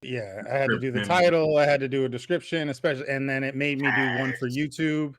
Yeah, I had to do the description. title, I had to do a description, especially, and then it made me do one for YouTube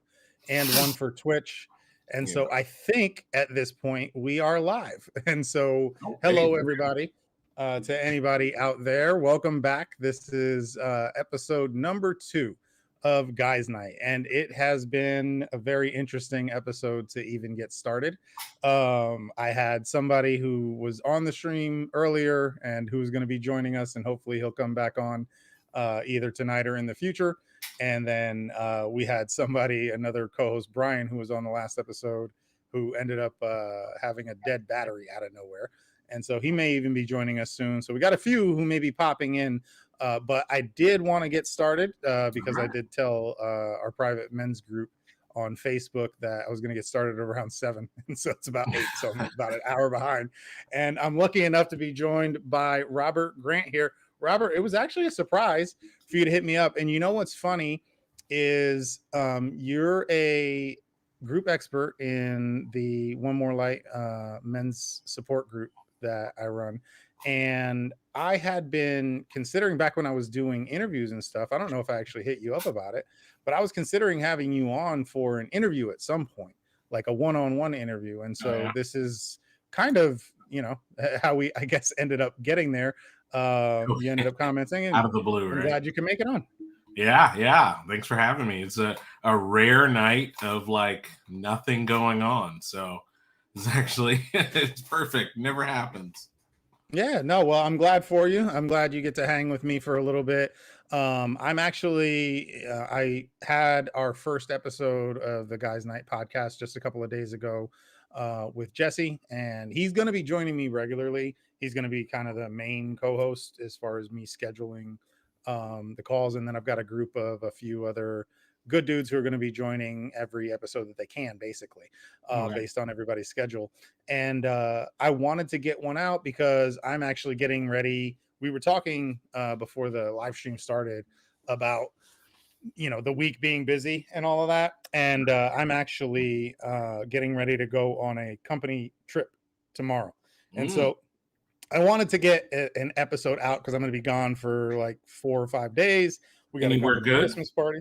and one for Twitch. And Yeah. so I think at this point we are live. And so Oh, hey, hello everybody. To anybody out there, welcome back. This is episode number 2 of Guys Night, and it has been a very interesting episode to even get started. I had somebody who was on the stream earlier and who's going to be joining us, and hopefully he'll come back on either tonight or in the future. And then we had somebody, another co-host, Brian, who was on the last episode, who ended up having a dead battery out of nowhere. And so he may even be joining us soon. So we got a few who may be popping in. But I did want to get started because I did tell our private men's group on Facebook that I was going to get started around 7. And so it's about 8. So I'm about an hour behind. And I'm lucky enough to be joined by Robert Grant here. Robert, it was actually a surprise for you to hit me up. And you know what's funny is you're a group expert in the One More Light men's support group that I run. And I had been considering back when I was doing interviews and stuff. I don't know if I actually hit you up about it, but I was considering having you on for an interview at some point, like a one-on-one interview. And so this is kind of, how we, I guess, ended up getting there. You ended up commenting, and out of the blue, I'm right? glad you can make it on. Yeah. Thanks for having me. It's a rare night of like nothing going on. So it's actually it's perfect. Never happens. Yeah, no, well, I'm glad for you. I'm glad you get to hang with me for a little bit. I'm actually, I had our first episode of the Guys Night podcast just a couple of days ago with Jesse, and he's going to be joining me regularly. He's going to be kind of the main co host as far as me scheduling the calls. And then I've got a group of a few other good dudes who are going to be joining every episode that they can, basically, based on everybody's schedule. And I wanted to get one out because I'm actually getting ready. We were talking before the live stream started about the week being busy and all of that, and I'm actually getting ready to go on a company trip tomorrow. And so I wanted to get an episode out because I'm going to be gone for like 4 or 5 days. We got a Anywhere company good? Christmas party.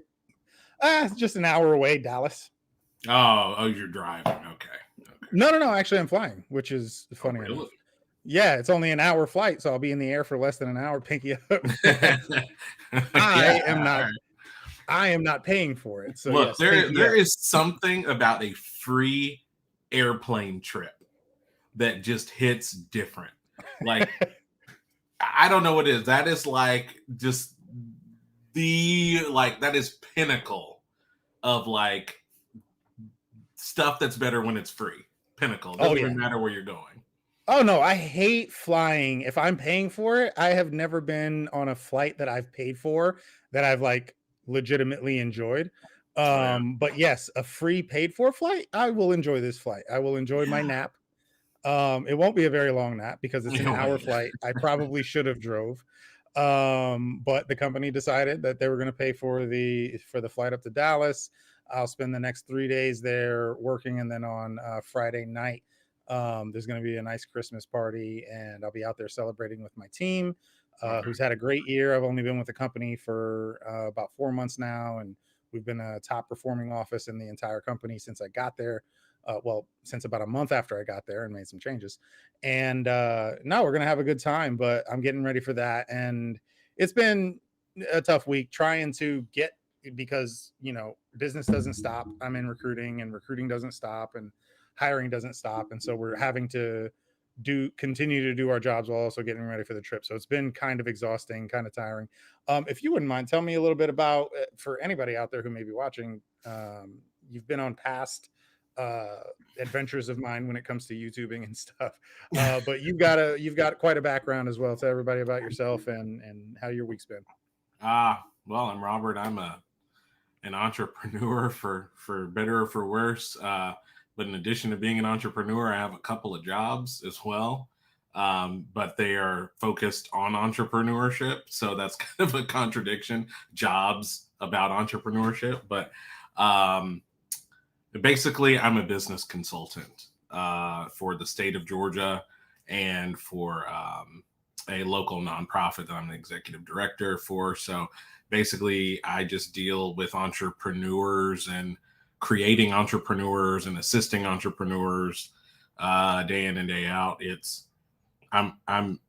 It's just an hour away, Dallas. Oh, you're driving. Okay. No. Actually, I'm flying, which is funny really? enough. Yeah, it's only an hour flight, so I'll be in the air for less than an hour. Pinky up. I am not paying for it. So Look, yes, there is something about a free airplane trip that just hits different. Like I don't know what it is. That is like just that is pinnacle of like stuff that's better when it's free. Pinnacle. Doesn't even matter where you're going. Oh no, I hate flying. If I'm paying for it, I have never been on a flight that I've paid for that I've like legitimately enjoyed. But yes, a free paid for flight, I will enjoy this flight. I will enjoy my nap. It won't be a very long nap because it's an hour flight. I probably should have drove. But the company decided that they were going to pay for the flight up to Dallas. I'll spend the next 3 days there working, and then on Friday night there's going to be a nice Christmas party, and I'll be out there celebrating with my team, who's had a great year. I've only been with the company for about 4 months now, and we've been a top performing office in the entire company since I got there. Since about a month after I got there and made some changes. And no, we're going to have a good time, but I'm getting ready for that. And it's been a tough week trying to get, because, business doesn't stop. I'm in recruiting, and recruiting doesn't stop, and hiring doesn't stop. And so we're having to continue to do our jobs while also getting ready for the trip. So it's been kind of exhausting, kind of tiring. If you wouldn't mind, tell me a little bit about, for anybody out there who may be watching, you've been on past adventures of mine when it comes to YouTubing and stuff, but you've got quite a background as well. Tell everybody about yourself and how your week's been. Well, I'm Robert. I'm an entrepreneur for better or for worse. But in addition to being an entrepreneur, I have a couple of jobs as well. But they are focused on entrepreneurship. So that's kind of a contradiction. Jobs about entrepreneurship. But basically, I'm a business consultant for the state of Georgia and for a local nonprofit that I'm the executive director for. So basically, I just deal with entrepreneurs and creating entrepreneurs and assisting entrepreneurs day in and day out. I'm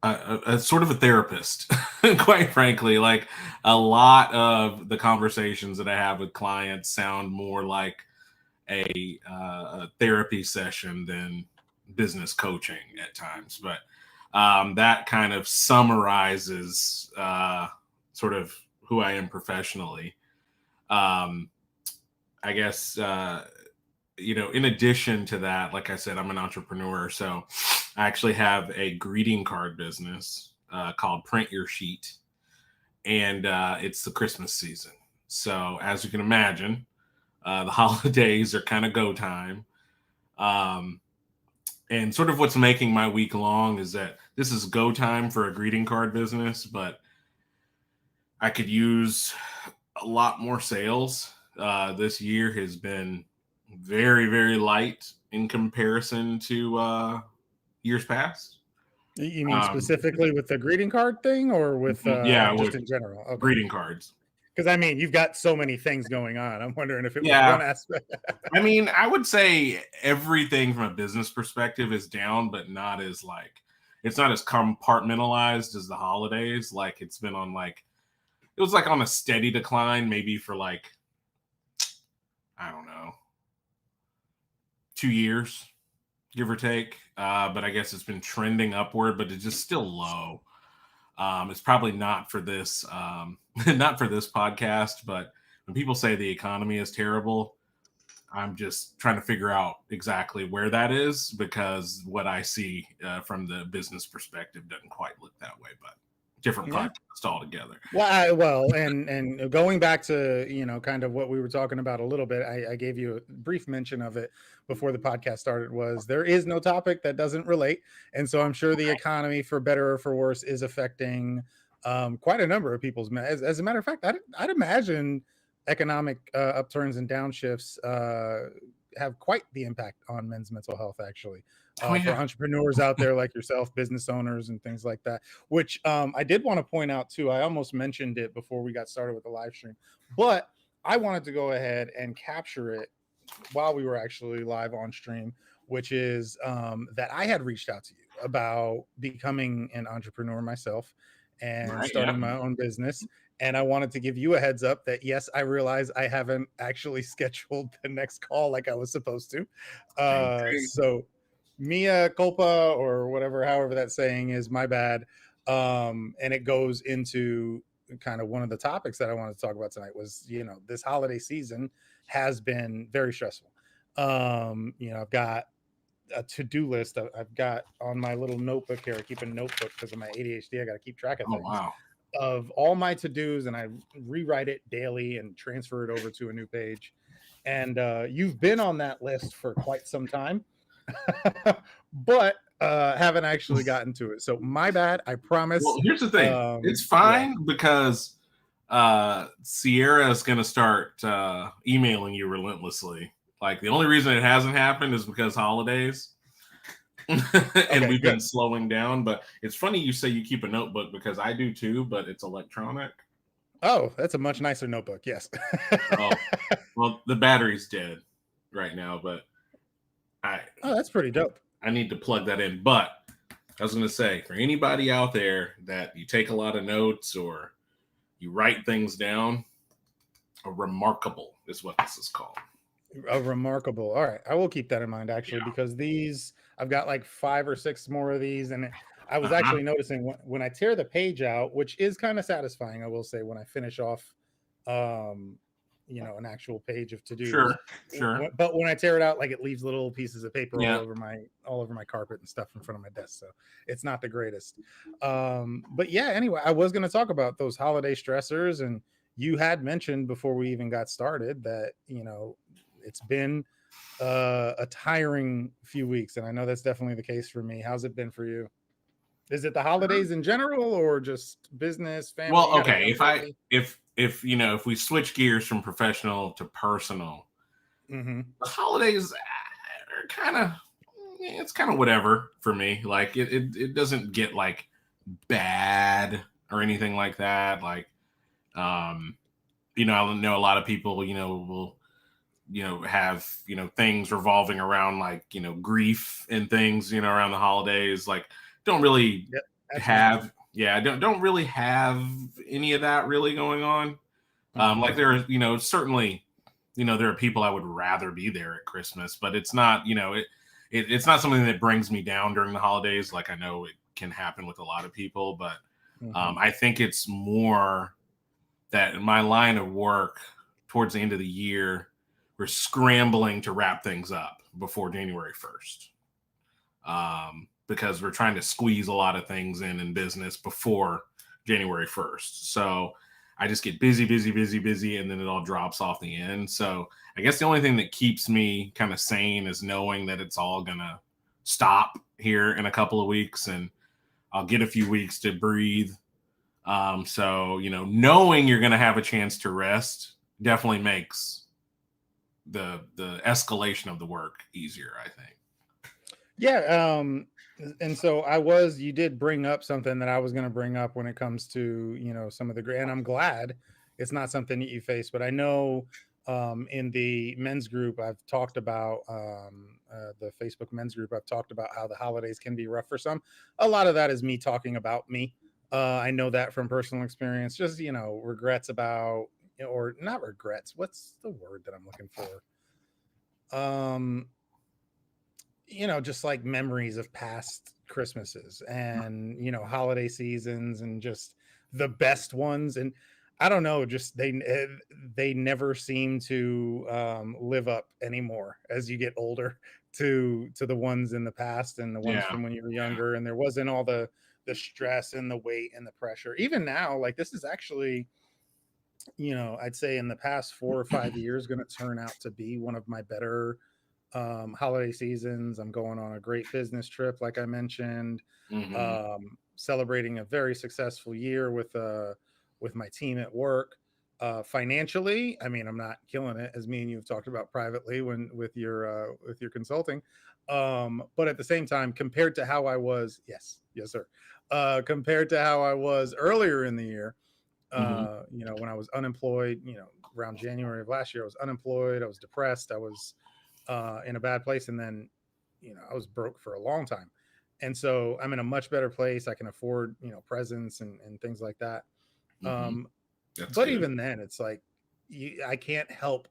a sort of a therapist, quite frankly. Like a lot of the conversations that I have with clients sound more like a therapy session than business coaching at times. But that kind of summarizes sort of who I am professionally. Um, I guess in addition to that, like I said, I'm an entrepreneur, so I actually have a greeting card business called Print Your Sheet, and it's the Christmas season. So as you can imagine, the holidays are kind of go time. Um, and sort of what's making my week long is that this is go time for a greeting card business, but I could use a lot more sales. This year has been very, very light in comparison to years past. You mean Um, specifically with the greeting card thing, or with yeah, just with in general? Okay. greeting cards. Because I mean, you've got so many things going on. I'm wondering if it was Yeah, one aspect. I mean, I would say everything from a business perspective is down, but not as like it's not as compartmentalized as the holidays. Like it's been on like it was like on a steady decline, maybe for like I don't know 2 years, give or take. But I guess it's been trending upward, but it's just still low. It's probably not for this, not for this podcast. But when people say the economy is terrible, I'm just trying to figure out exactly where that is because what I see from the business perspective doesn't quite look that way. But different Yeah. podcast altogether. And going back to kind of what we were talking about a little bit, I gave you a brief mention of it before the podcast started. Was there is no topic that doesn't relate, and so I'm sure the economy, for better or for worse, is affecting quite a number of people's. As a matter of fact, I'd imagine economic upturns and downshifts have quite the impact on men's mental health, actually. Oh For yeah, entrepreneurs out there like yourself, business owners, and things like that. Which I did want to point out too. I almost mentioned it before we got started with the live stream, but I wanted to go ahead and capture it while we were actually live on stream, which is that I had reached out to you about becoming an entrepreneur myself and right. Yeah. starting my own business. And I wanted to give you a heads up that yes, I realize I haven't actually scheduled the next call like I was supposed to. Okay. So mea culpa, or whatever, however that saying is, my bad. And it goes into kind of one of the topics that I wanted to talk about tonight was, this holiday season has been very stressful. I've got a to-do list I've got on my little notebook here. I keep a notebook because of my ADHD. I got to keep track of Oh things, wow. of all my to-dos, and I rewrite it daily and transfer it over to a new page. And you've been on that list for quite some time, but haven't actually gotten to it. So my bad. I Well, promise. here's the thing. It's Yeah. fine because Sierra is going to start emailing you relentlessly. Like the only reason it hasn't happened is because holidays, and Okay. we've been Good. slowing down. But it's funny you say you keep a notebook because I do too, but it's electronic. Oh, that's a much nicer notebook. Yes. Oh, well, the battery's dead right now, but I Oh, that's pretty dope. I need to plug that in. But I was going to say for anybody out there that you take a lot of notes or you write things down, a remarkable is what this is called. A remarkable. All right, I will keep that in mind, actually, Yeah. because these, I've got like 5 or 6 more of these, and I was Uh-huh. actually noticing when I tear the page out, which is kind of satisfying, I will say, when I finish off, um, an actual page of to dos. Sure. Sure. But when I tear it out, like, it leaves little pieces of paper Yeah. all over my carpet and stuff in front of my desk. So it's not the greatest. But yeah, anyway, I was going to talk about those holiday stressors, and you had mentioned before we even got started that it's been a tiring few weeks, and I know that's definitely the case for me. How's it been for you? Is it the holidays in general, or just business, family? Well, You got a okay. young baby. If we switch gears from professional to personal, Mm-hmm. the holidays are kind of it's kind of whatever for me. Like it doesn't get like bad or anything like that. Like, um, I know a lot of people, will, have, things revolving around like, grief and things, around the holidays. Like, don't really Yep, that's me. have, yeah, don't really have any of that really going on. Hmm. Like there are, certainly, there are people I would rather be there at Christmas, but it's not, it's not something that brings me down during the holidays. Like I know it can happen with a lot of people, but Hmm. I think it's more that in my line of work towards the end of the year, we're scrambling to wrap things up before January 1st. Because we're trying to squeeze a lot of things in business before January 1st. So I just get busy, busy, busy, busy, and then it all drops off the end. So I guess the only thing that keeps me kind of sane is knowing that it's all going to stop here in a couple of weeks and I'll get a few weeks to breathe. So, knowing you're going to have a chance to rest definitely makes the escalation of the work easier, I think. Yeah. And so you did bring up something that I was going to bring up when it comes to, some of and I'm glad it's not something that you face, but I know in the men's group, I've talked about the Facebook men's group, I've talked about how the holidays can be rough for some. A lot of that is me talking about me. I know that from personal experience, just, regrets about, or not regrets. What's the word that I'm looking for? Um, just like memories of past Christmases and, holiday seasons and just the best ones. And I don't know, just they never seem to live up anymore as you get older to the ones in the past and the ones Yeah. from when you were Yeah. younger. And there wasn't all the stress and the weight and the pressure. Even now, like this is actually, I'd say in the past 4 or 5 years, going to turn out to be one of my better holiday seasons. I'm going on a great business trip, like I mentioned, Hmm. celebrating a very successful year with my team at work. Financially, I mean, I'm not killing it, as me and you have talked about privately when with your consulting. But at the same time, compared to how I was, yes, sir. Compared to how I was earlier in the year, Hmm. when I was unemployed, around January of last year, I was unemployed. I was depressed. I was in a bad place. And then, I was broke for a long time. And so I'm in a much better place. I can afford, presents and things like that. Hmm. Um, That's but good. even then, it's like I can't help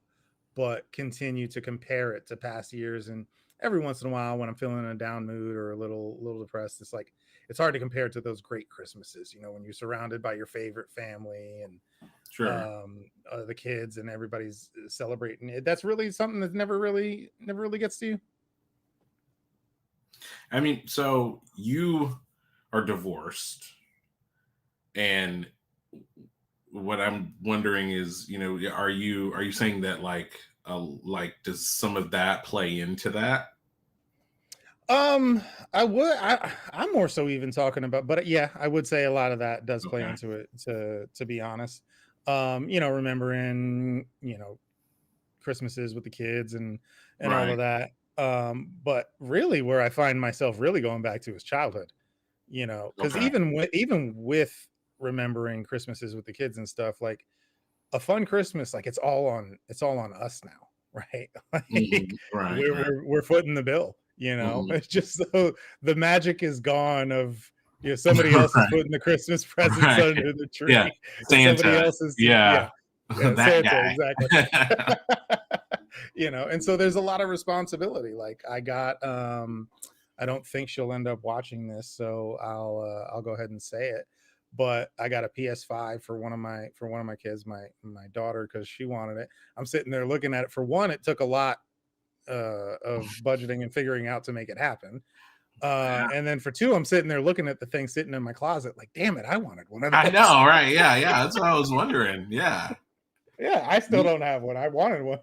but continue to compare it to past years. And every once in a while, when I'm feeling in a down mood or a little depressed, it's like it's hard to compare it to those great Christmases. When you're surrounded by your favorite family and Sure. the kids and everybody's celebrating it. That's really something that never really gets to you. I mean, so you are divorced, and what I'm wondering is, are you saying that like does some of that play into that? Um, I'm more so even talking about, but yeah, I would say a lot of that does play Okay. into it. To be honest, remembering Christmases with the kids and all Right. of that. But really, where I find myself really going back to is childhood. Because Okay. even with remembering Christmases with the kids and stuff, like a fun Christmas, like it's all on us now, right? Like Hmm. Right. we're Right. we're we're footing the bill. Hmm. It's just so the magic is gone of somebody else is Right. putting the Christmas presents Right. under the Yeah. tree, and somebody Santa. else is Yeah. yeah, That Santa, guy. exactly. And so there's a lot of responsibility. Like I don't think she'll end up watching this, so I'll go ahead and say it. But I got a PS5 for one of my kids, my daughter, because she wanted it. I'm sitting there looking at it. For one, it took a lot of budgeting and figuring out to make it happen. And then for two, I'm sitting there looking at the thing sitting in my closet, like, damn it, I wanted one of I those. know, right? Yeah, yeah. That's what I was wondering. Yeah. Yeah, I still don't have one. I wanted one.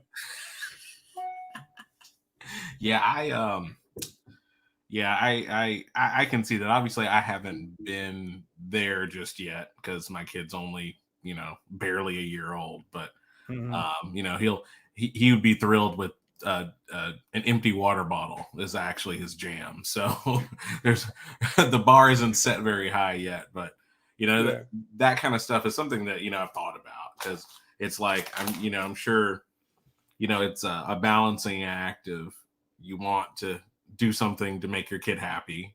Yeah, I can see that. Obviously, I haven't been there just yet because my kid's only, barely a year old. But Hmm. he would be thrilled with an empty water bottle is actually his jam. So there's the bar isn't set very high yet, but Yeah. that kind of stuff is something that I've thought about, because it's like I'm sure it's a balancing act of, you want to do something to make your kid happy,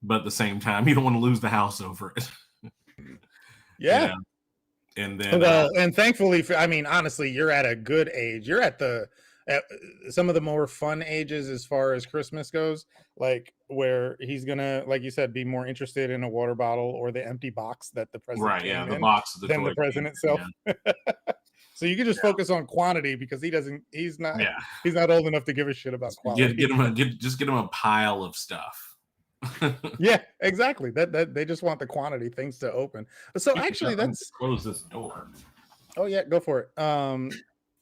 but at the same time you don't want to lose the house over it. you Yeah. know and then Well, and thankfully, I mean, honestly, you're at a good age. You're at some of the more fun ages as far as Christmas goes, like where he's gonna, like you said, be more interested in a water bottle or the empty box that the present right, yeah, came the in box of the than the toy came present in, itself. So you can just focus on quantity because he's not yeah. he's not old enough to give a shit about Get quality. him just get him a pile of stuff. Yeah, exactly. That they just want the quantity, things to open. So Speaking actually, of, I'm gonna that's close this door. oh yeah, go for it.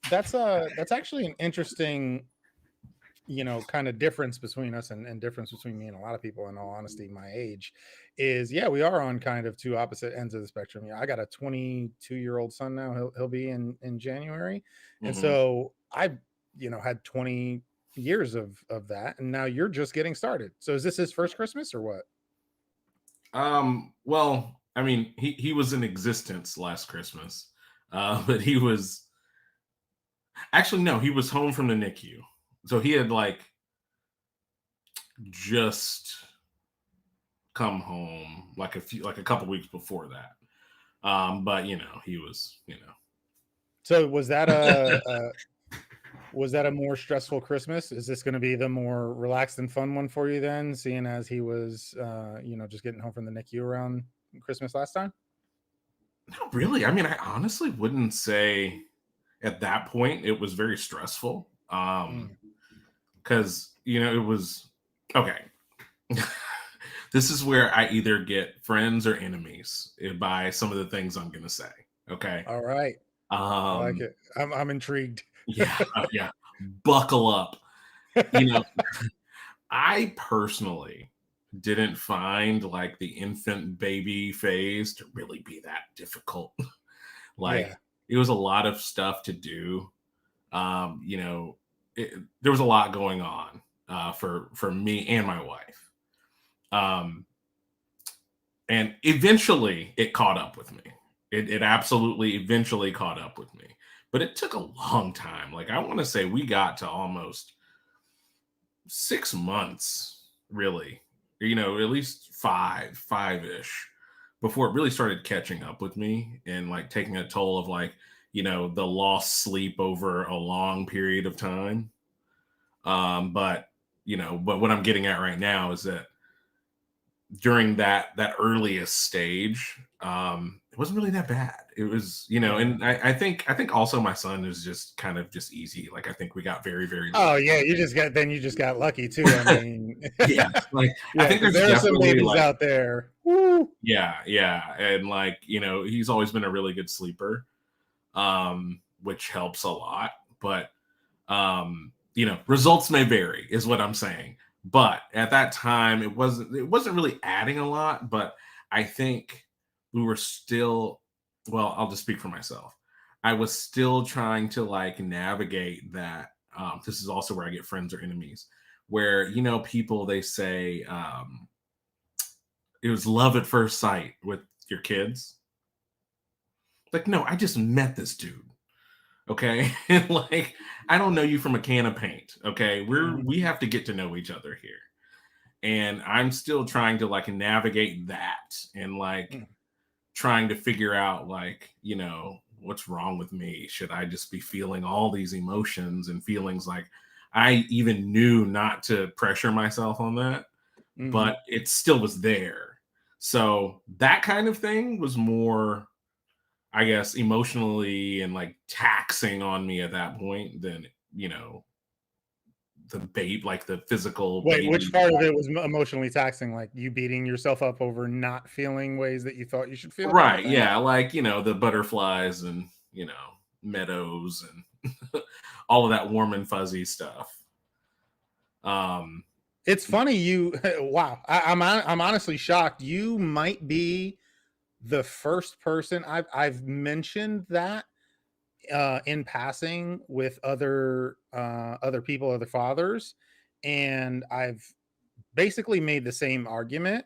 That's actually an interesting, kind of difference between us and difference between me and a lot of people, in all honesty, my age is, yeah, we are on kind of two opposite ends of the spectrum. I got a 22-year-old son now. He'll be in January. And Hmm. so I've, had 20 years of that. And now you're just getting started. So is this his first Christmas or what? Well, I mean, he was in existence last Christmas, but he was actually, no, he was home from the NICU, so he had just come home like a couple weeks before that. But he was, So was that a more stressful Christmas? Is this going to be the more relaxed and fun one for you then, seeing as he was, just getting home from the NICU around Christmas last time? not really. I mean, I honestly wouldn't say at that point it was very stressful. Mm. Because it was okay. This is where I either get friends or enemies by some of the things I'm going to say. Okay. All right. I like Um, it. I'm intrigued. yeah, yeah. Buckle up. You know, I personally didn't find like the infant baby phase to really be that difficult. Like, Yeah. it was a lot of stuff to do. There was a lot going on for me and my wife. Um, and eventually it caught up with me. It absolutely eventually caught up with me, but it took a long time. Like, I want to say we got to almost 6 months, really, at least five ish, before it really started catching up with me and like taking a toll of like, the lost sleep over a long period of time. But what I'm getting at right now is that during that earliest stage, it wasn't really that bad. It was, Yeah. and I think also my son is just kind of just easy. Like, I think we got very, very Oh lucky. yeah, you just got lucky too. I mean, Yeah, like, I yeah, think because there's there are some definitely babies like, out there. Woo. yeah, and like, he's always been a really good sleeper, which helps a lot. But results may vary, is what I'm saying. But at that time, it wasn't really adding a lot. But I think we were still, well, I'll just speak for myself. I was still trying to like navigate that. This is also where I get friends or enemies, where people, they say it was love at first sight with your kids. Like, no, I just met this dude. Okay. Like, I don't know you from a can of paint. Okay. Mhm. We have to get to know each other here. And I'm still trying to like navigate that and like Mm. trying to figure out like, what's wrong with me? Should I just be feeling all these emotions and feelings? Like, I even knew not to pressure myself on that, Mhm. but it still was there. So that kind of thing was more, I guess, emotionally and like taxing on me at that point than, the babe, like the physical Wait, which baby. part of it was emotionally taxing? Like you beating yourself up over not feeling ways that you thought you should feel, kind of Right. thing? Yeah. Like, the butterflies and, meadows and all of that warm and fuzzy stuff. Um, It's funny you wow. I'm honestly shocked. You might be the first person I've mentioned that in passing with other people, other fathers, and I've basically made the same argument.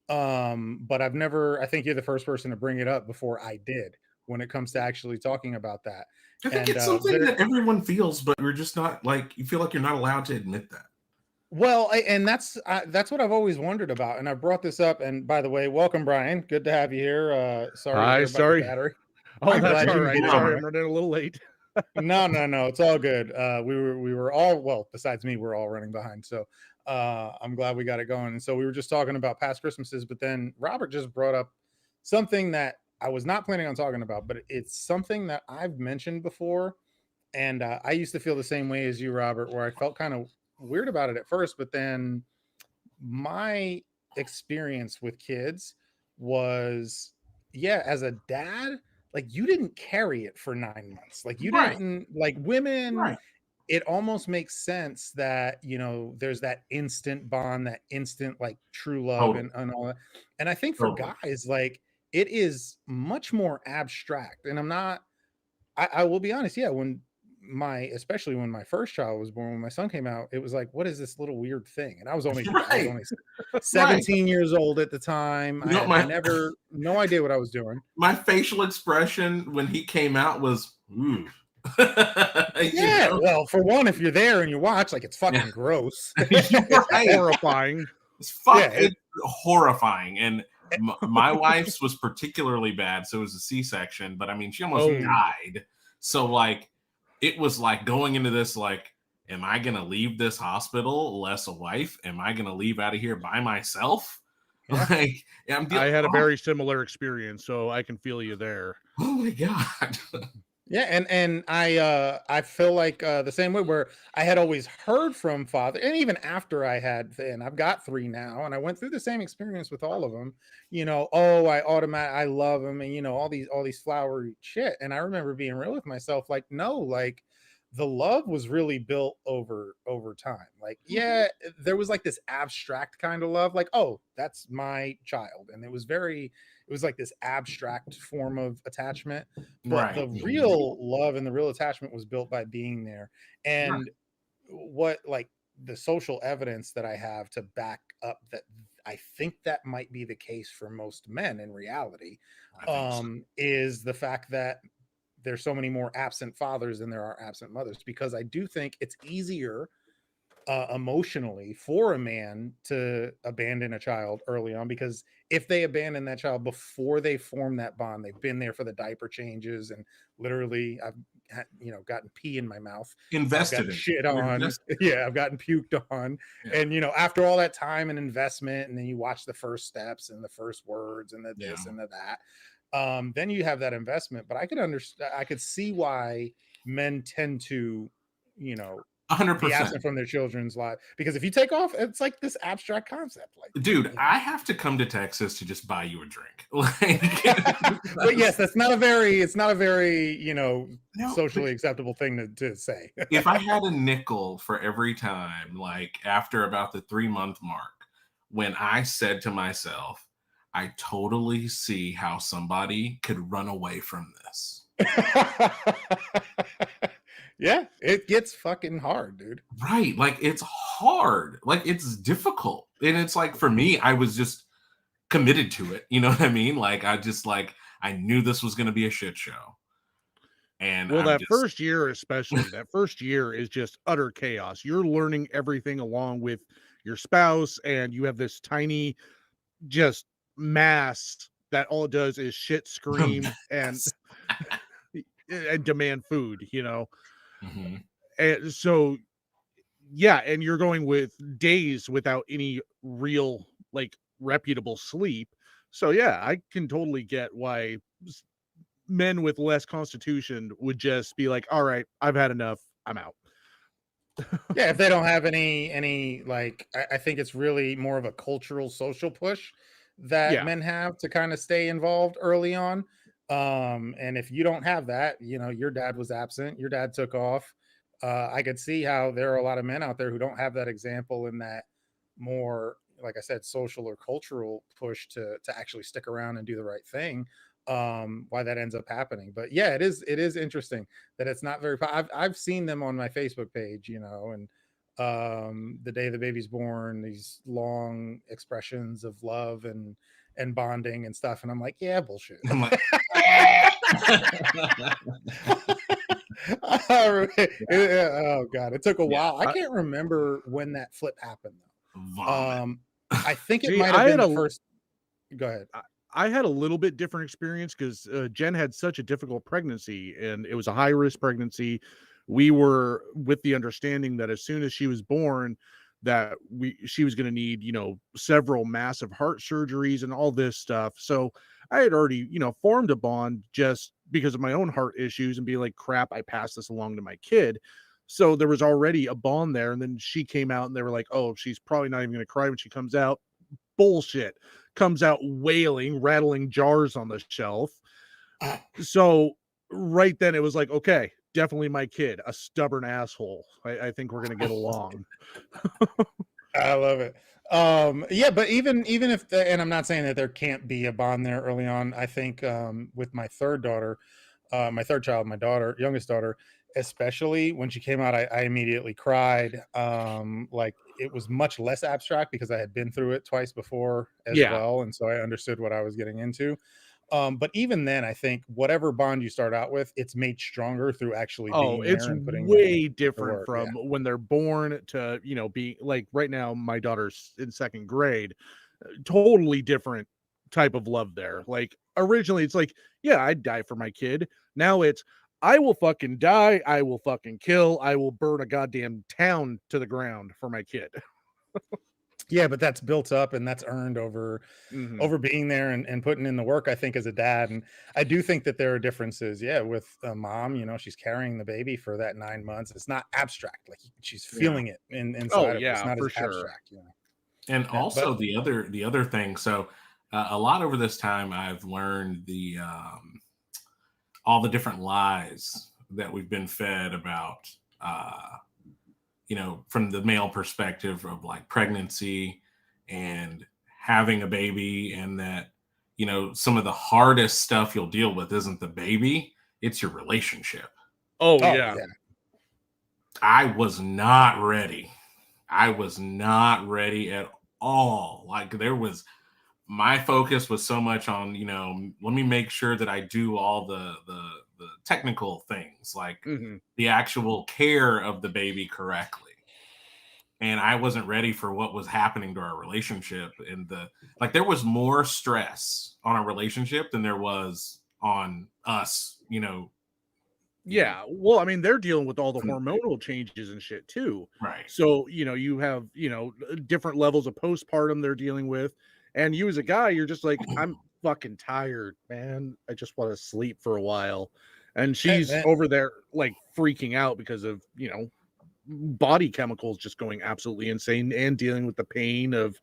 But I've never, I think you're the first person to bring it up before I did when it comes to actually talking about that. I think And it's something there, that everyone feels, but you're just not like you feel like you're not allowed to admit that. well, and that's what I've always wondered about. And I brought this up. And by the way, welcome, Brian. Good to have you here. Sorry to Hi, hear about your sorry. battery. Oh, Hi, I'm that's glad Brian. all you What's right. made going it on? Sorry, I'm anyway. running a little late. No, it's all good. We were all, well, besides me, we're all running behind. So I'm glad we got it going. And so we were just talking about past Christmases, but then Robert just brought up something that I was not planning on talking about, but it's something that I've mentioned before. And I used to feel the same way as you, Robert, where I felt kind of weird about it at first, but then my experience with kids was, yeah, as a dad, like you didn't carry it for 9 months. Like you Right, didn't, like women, right. it almost makes sense that, there's that instant bond, that instant like true love Totally, and all that. And I think for totally. guys, like it is much more abstract. And I will be honest, yeah, especially when my first child was born, when my son came out, it was like, what is this little weird thing? And I was Right, only right. 17 years old at the time. You I know, had never no idea what I was doing. my facial expression when he came out was, ooh. You Yeah, know? well, for one, if you're there and you watch, like it's Yeah. fucking gross. You're right. Horrifying. Yeah, It's horrifying. And my wife's was particularly bad, so it was a C-section. But I mean, she almost mm, Oh, died. So like, it was like going into this like, am I gonna leave this hospital less a wife? Am I gonna leave out of here by myself? yeah. Like, I'm I had a oh, very similar experience, so I can feel you there. oh my god. Yeah, and I feel like the same way where I had always heard from father, and even after I had, and I've got three now, and I went through the same experience with all of them. Oh, I love them, and all these flowery shit. And I remember being real with myself, like, no, like the love was really built over time. Like, yeah, there was like this abstract kind of love, like, oh, that's my child, and it was like this abstract form of attachment, but Right. the real love and the real attachment was built by being there. Right. And what, like, the social evidence that I have to back up that I think that might be the case for most men in reality, I think so. is the fact that there's so many more absent fathers than there are absent mothers, because I do think it's easier emotionally for a man to abandon a child early on, because if they abandon that child before they form that bond, they've been there for the diaper changes, and literally I've gotten pee in my mouth, I've Invested gotten in. shit You're on, invested. yeah, I've gotten puked on. Yeah. And after all that time and investment, and then you watch the first steps and the first words and the Yeah. this and the that, then you have that investment. But I could understand, I could see why men tend to, you know hundred be percent. absent from their children's life, because if you take off, it's like this abstract concept, like, Dude, you know. I have to come to Texas to just buy you a drink. Like, But yes, that's not a very, it's not a very, no, but socially acceptable thing to say. if I had a nickel for every time, like after about the 3 month mark, when I said to myself, I totally see how somebody could run away from this. Yeah, it gets fucking hard, dude. Right. Like it's hard. Like it's difficult. And it's like for me, I was just committed to it. You know what I mean? Like I just like I knew this was gonna be a shit show. And Well, I'm that just first year, especially, that first year is just utter chaos. You're learning everything along with your spouse, and you have this tiny, just mass that all it does is shit, scream, and Yes. and demand food. Mhm. And so yeah, and you're going with days without any real like reputable sleep. So yeah, I can totally get why men with less constitution would just be like, all right, I've had enough, I'm out. Yeah, if they don't have any like, I think it's really more of a cultural social push that Yeah. men have to kind of stay involved early on. And if you don't have that, your dad was absent, your dad took off. I could see how there are a lot of men out there who don't have that example, in that more, like I said, social or cultural push to actually stick around and do the right thing. why that ends up happening. But yeah, it is interesting that it's not very I've seen them on my Facebook page, and the day the baby's born, these long expressions of love and bonding and stuff, and I'm like, yeah, bullshit. I'm like, Oh god, it took a yeah, while. I can't remember when that flip happened though. vomit. I think it See, might have been the first. Go ahead. I had a little bit different experience because Jen had such a difficult pregnancy, and it was a high risk pregnancy. We were with the understanding that as soon as she was born, that she was going to need, several massive heart surgeries and all this stuff. So I had already, formed a bond just because of my own heart issues and be like, crap, I passed this along to my kid. So there was already a bond there. And then she came out and they were like, oh, she's probably not even going to cry when she comes out. Bullshit. Comes out wailing, rattling jars on the shelf. So right then it was like, okay, definitely my kid, a stubborn asshole. I think we're gonna get along. I love it. Yeah, but even if and I'm not saying that there can't be a bond there early on. I think with my third daughter, my third child, my daughter, youngest daughter, especially when she came out, I immediately cried. Like it was much less abstract because I had been through it twice before as well, and so I understood what I was getting into. But even then, I think whatever bond you start out with, it's made stronger through actually being It's there and putting way the different work. from when they're born to, being like right now, my daughter's in second grade. Totally different type of love there. Like originally it's like, yeah, I'd die for my kid. Now it's I will fucking die, I will fucking kill, I will burn a goddamn town to the ground for my kid. Yeah, but that's built up and that's earned over being there and putting in the work, I think, as a dad. And I do think that there are differences. Yeah, with a mom, she's carrying the baby for that 9 months. It's not abstract, like she's feeling it Oh inside of her. It's yeah, not for as sure. abstract. And Yeah, but also the other thing. So a lot over this time, I've learned the all the different lies that we've been fed about. From the male perspective of like pregnancy and having a baby, and that, some of the hardest stuff you'll deal with isn't the baby, it's your relationship. Oh oh yeah. yeah, I was not ready. I was not ready at all. Like my focus was so much on, let me make sure that I do all the technical things, like the actual care of the baby correctly. And I wasn't ready for what was happening to our relationship. And there was more stress on our relationship than there was on us, Yeah, well, I mean, they're dealing with all the from the baby. hormonal changes and shit too. Right. So, you have, different levels of postpartum they're dealing with. And you as a guy, you're just like, I'm fucking tired, man. I just want to sleep for a while. And she's man. over there like freaking out because of, body chemicals just going absolutely insane and dealing with the pain of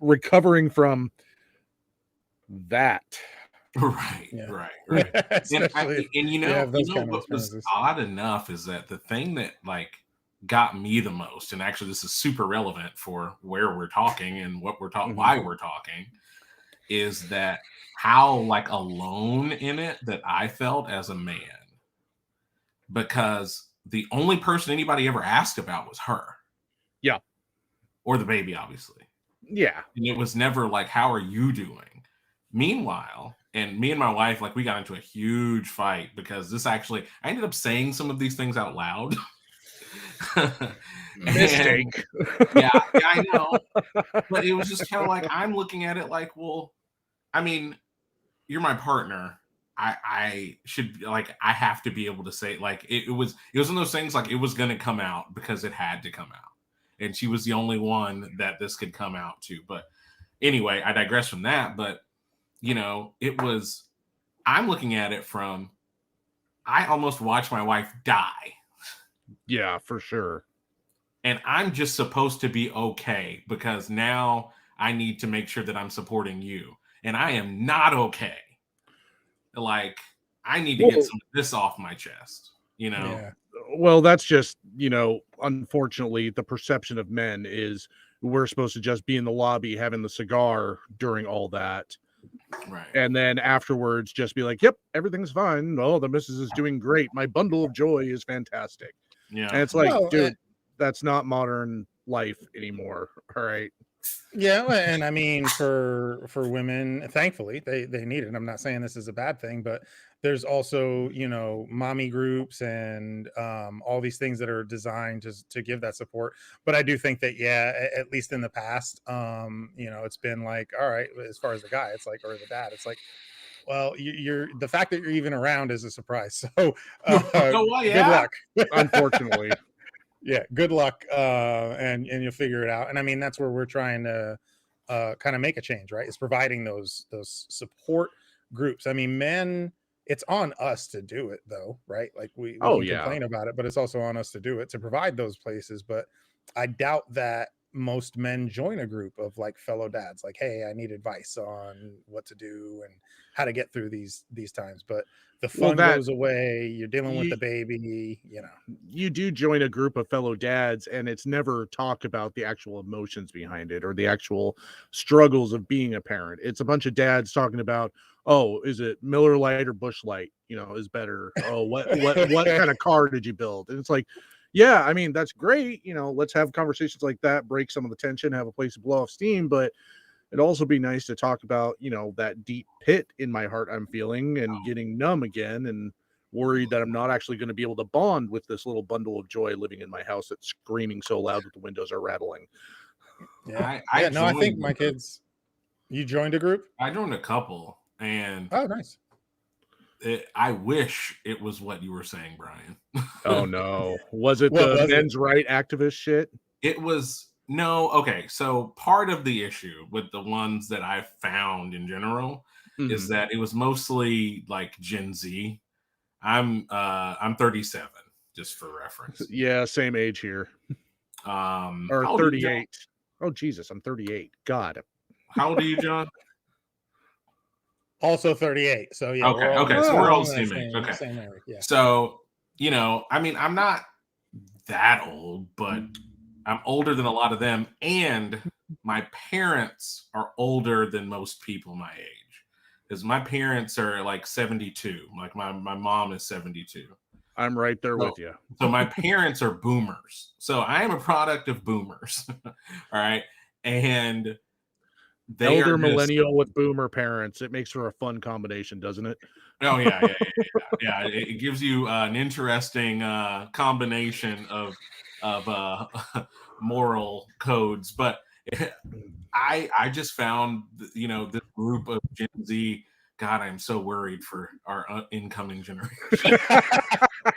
recovering from that. Right, Yeah, right. And especially if and you have those kind of what was experiences. odd enough is that the thing that like got me the most, and actually this is super relevant for where we're talking and what we're talking, why we're talking, is that how like alone in it that I felt as a man, because the only person anybody ever asked about was her. Yeah. Or the baby, obviously. Yeah. And it was never like, how are you doing? Meanwhile, and me and my wife, like, we got into a huge fight because I ended up saying some of these things out loud. Mistake. Yeah, I know. But it was just kind of like, I'm looking at it like, well, I mean, you're my partner. I should, like, I have to be able to say, like, it was one of those things, like, it was going to come out because it had to come out. And she was the only one that this could come out to. But anyway, I digress from that. But, I'm looking at it from, I almost watched my wife die. Yeah, for sure. And I'm just supposed to be okay because now I need to make sure that I'm supporting you. And I am not okay. Like, I need to get some of this off my chest, Yeah. Well, that's just, unfortunately, the perception of men is we're supposed to just be in the lobby having the cigar during all that. Right. And then afterwards, just be like, yep, everything's fine. Oh, the missus is doing great. My bundle of joy is fantastic. Yeah. And it's like, Well, dude, that's not modern life anymore. All right. yeah, and I mean for women, thankfully they need it. I'm not saying this is a bad thing, but there's also, you know, mommy groups and all these things that are designed to give that support. But I do think that yeah, at least in the past, you know, it's been like, all right, as far as the guy, it's like, or the dad, it's like, well, you're the fact that you're even around is a surprise. So Oh, well, good yeah. luck. Unfortunately. Yeah, good luck, and you'll figure it out. And I mean, that's where we're trying to kind of make a change, right? Is providing those support groups. I mean, men, it's on us to do it, though, right? Like we Oh, can yeah. complain about it, but it's also on us to do it, to provide those places. But I doubt that most men join a group of like fellow dads, like, hey, I need advice on what to do and how to get through these times. But the Well, fun that goes away. You're dealing with you the baby, you know. you do join a group of fellow dads, and it's never talk about the actual emotions behind it or the actual struggles of being a parent. It's a bunch of dads talking about, oh, is it Miller Lite or Bush Light, is better? Oh, what kind of car did you build? And it's like, yeah, I mean, that's great, let's have conversations like that, break some of the tension, have a place to blow off steam. But it'd also be nice to talk about, that deep pit in my heart I'm feeling and getting numb again, and worried that I'm not actually going to be able to bond with this little bundle of joy living in my house that's screaming so loud that the windows are rattling. Yeah. I Yeah. No, I think joined. my kids, you joined a group? I joined a couple, and Oh, nice. I wish it was what you were saying, Brian. Oh no. Was it What the was it? men's right activist shit? It was no, okay. So part of the issue with the ones that I found in general is Mhm. that it was mostly like Gen Z. I'm 37, just for reference. Yeah, same age here. Or How old are you, John? 38. Oh Jesus, I'm 38. God. How old are you, John? Also 38. So yeah, Okay, we're all okay, so we're we're all all in that same age. Okay, same area. Yeah. so I mean, I'm not that old, but I'm older than a lot of them, and my parents are older than most people my age. Because my parents are like 72. Like my mom is 72. I'm right there So, with you. so my parents are boomers. So I am a product of boomers. All right. And they are Elder just millennial with boomer parents. It makes for a fun combination, doesn't it? oh yeah. It gives you an interesting combination of moral codes, but I just found this group of Gen Z. God, I'm so worried for our incoming generation.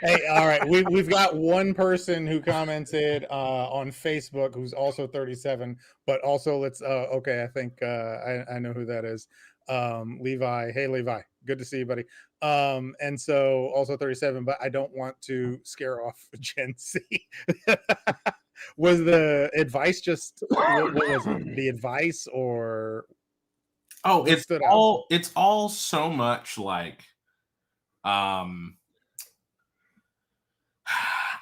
Hey, all right. We've got one person who commented on Facebook who's also 37, but also let's okay, I think I know who that is. Levi. Hey Levi. Good to see you, buddy. And so also 37, but I don't want to scare off Gen Z. Was the advice just what was it? The advice or Oh, what stood out? it's all so much like um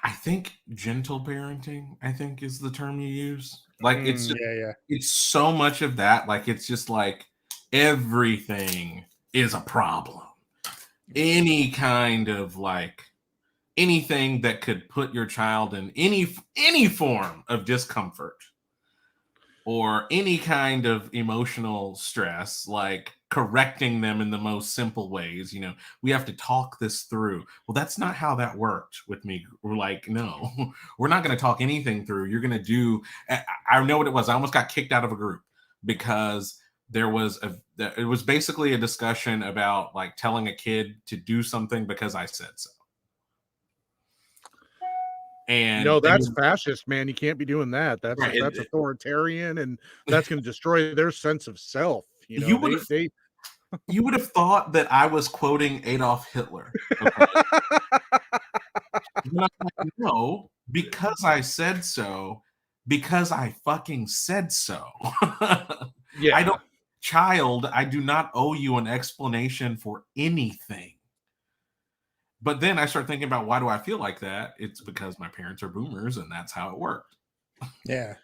I think gentle parenting, I think is the term you use. Like Yeah, it's so much of that. Like it's just like everything is a problem. Any kind of like anything that could put your child in any form of discomfort or any kind of emotional stress, like correcting them in the most simple ways. We have to talk this through. Well, that's not how that worked with me. We're like, no, we're not going to talk anything through. You're going to do. I know what it was. I almost got kicked out of a group because it was basically a discussion about like telling a kid to do something because I said so. And That's fascist, man. You can't be doing that. That's right, that's authoritarian, and that's going to destroy their sense of self. you would have They you would have thought that I was quoting Adolf Hitler. Okay. And I'm like, no, because I said so, because I fucking said so. I yeah. I do not owe you an explanation for anything. But then I start thinking about why do I feel like that? It's because my parents are boomers and that's how it worked. yeah.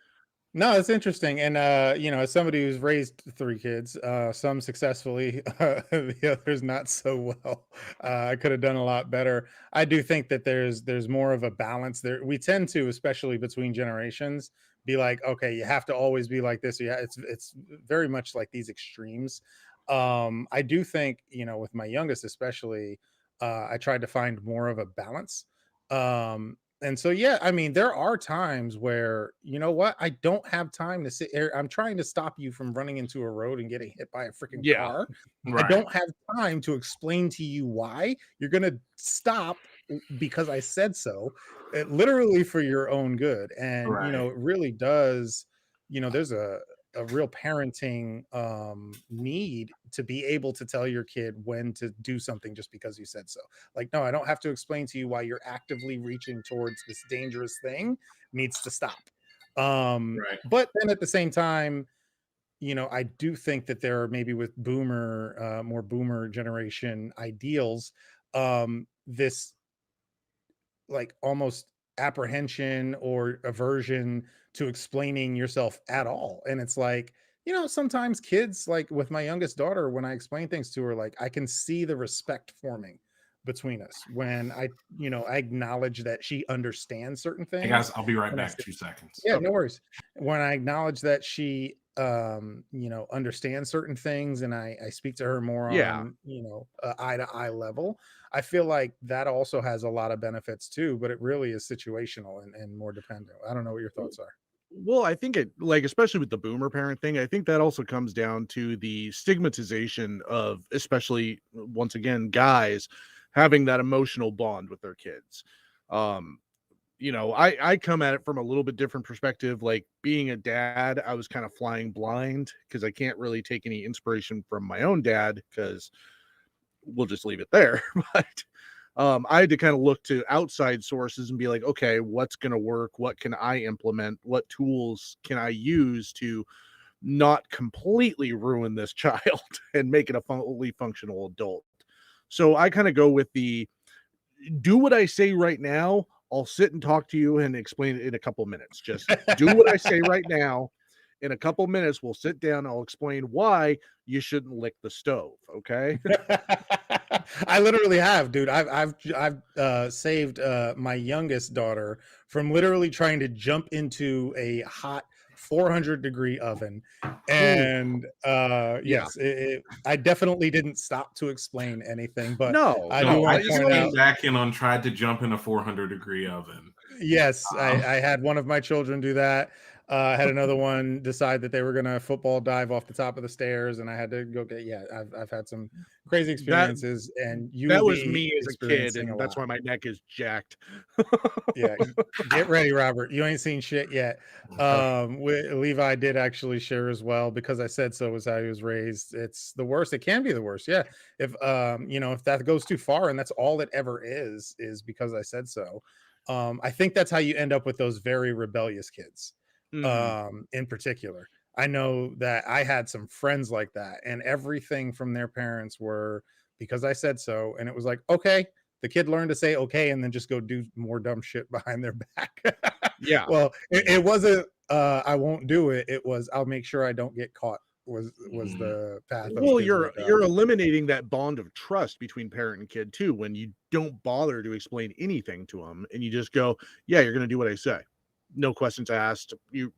No, it's interesting. And as somebody who's raised three kids, some successfully, the others not so well. I could have done a lot better. I do think that there's more of a balance there. We tend to, especially between generations, be like, okay, you have to always be like this. Yeah, it's very much like these extremes. I do think, with my youngest especially, I tried to find more of a balance. And so, yeah, I mean, there are times where, you know what, I don't have time to sit here. I'm trying to stop you from running into a road and getting hit by a freaking Yeah. car. I Right. don't have time to explain to you why you're going to stop because I said so, literally for your own good. And, Right. it really does, there's a real parenting need to be able to tell your kid when to do something just because you said so. Like, no, I don't have to explain to you why you're actively reaching towards this dangerous thing needs to stop. Right. But then at the same time, I do think that there are maybe with more boomer generation ideals, this like almost apprehension or aversion to explaining yourself at all. And it's like, sometimes kids, like with my youngest daughter, when I explain things to her, like I can see the respect forming between us when I acknowledge that she understands certain Hey things. guys, I'll be right And I back. said, 2 seconds. yeah, Okay. no worries. When I acknowledge that she understands certain things and I speak to her more Yeah. on, eye to eye level, I feel like that also has a lot of benefits too, but it really is situational and more dependent. I don't know what your thoughts are. Well, I think it like, especially with the boomer parent thing, I think that also comes down to the stigmatization of, especially once again, guys having that emotional bond with their kids. Um, I come at it from a little bit different perspective. Like being a dad, I was kind of flying blind because I can't really take any inspiration from my own dad because we'll just leave it there. But I had to kind of look to outside sources and be like, okay, what's going to work? What can I implement? What tools can I use to not completely ruin this child and make it a fully functional adult? So I kind of go with the do what I say right now. I'll sit and talk to you and explain it in a couple minutes. Just do what I say right now. In a couple minutes, we'll sit down. I'll explain why you shouldn't lick the stove. Okay. I literally have, dude. I've saved my youngest daughter from literally trying to jump into a hot 400-degree oven. Ooh, And yeah. yes, I definitely didn't stop to exexplain anything, but No, I do No, no. want I to You just can point came only out, back in on tried to jump in a 400-degree oven. yes, I, Um, I had one of my children do that. I had another one decide that they were gonna football dive off the top of the stairs, and I had to go get. Yeah, I've had some crazy that experiences, and you will that was be me as a kid, experiencing a and that's lot. why my neck is jacked. Yeah, get ready, Robert. You ain't seen shit yet. okay. Levi did actually share as well because I said so was how he was raised. It's the worst. It can be the worst. Yeah, if that goes too far and that's all it ever is because I said so. I think that's how you end up with those very rebellious kids. Mhm. In particular, I know that I had some friends like that, and everything from their parents were because I said so, and it was like, okay, the kid learned to say okay and then just go do more dumb shit behind their back. Yeah. Well, it, Yeah. it wasn't I won't do it. It was I'll make sure I don't get caught was Mhm. the path those Well, kids you're went down. you're eliminating that bond of trust between parent and kid too when you don't bother to explain anything to them and you just go, "Yeah, you're gonna do what I say. No questions asked. You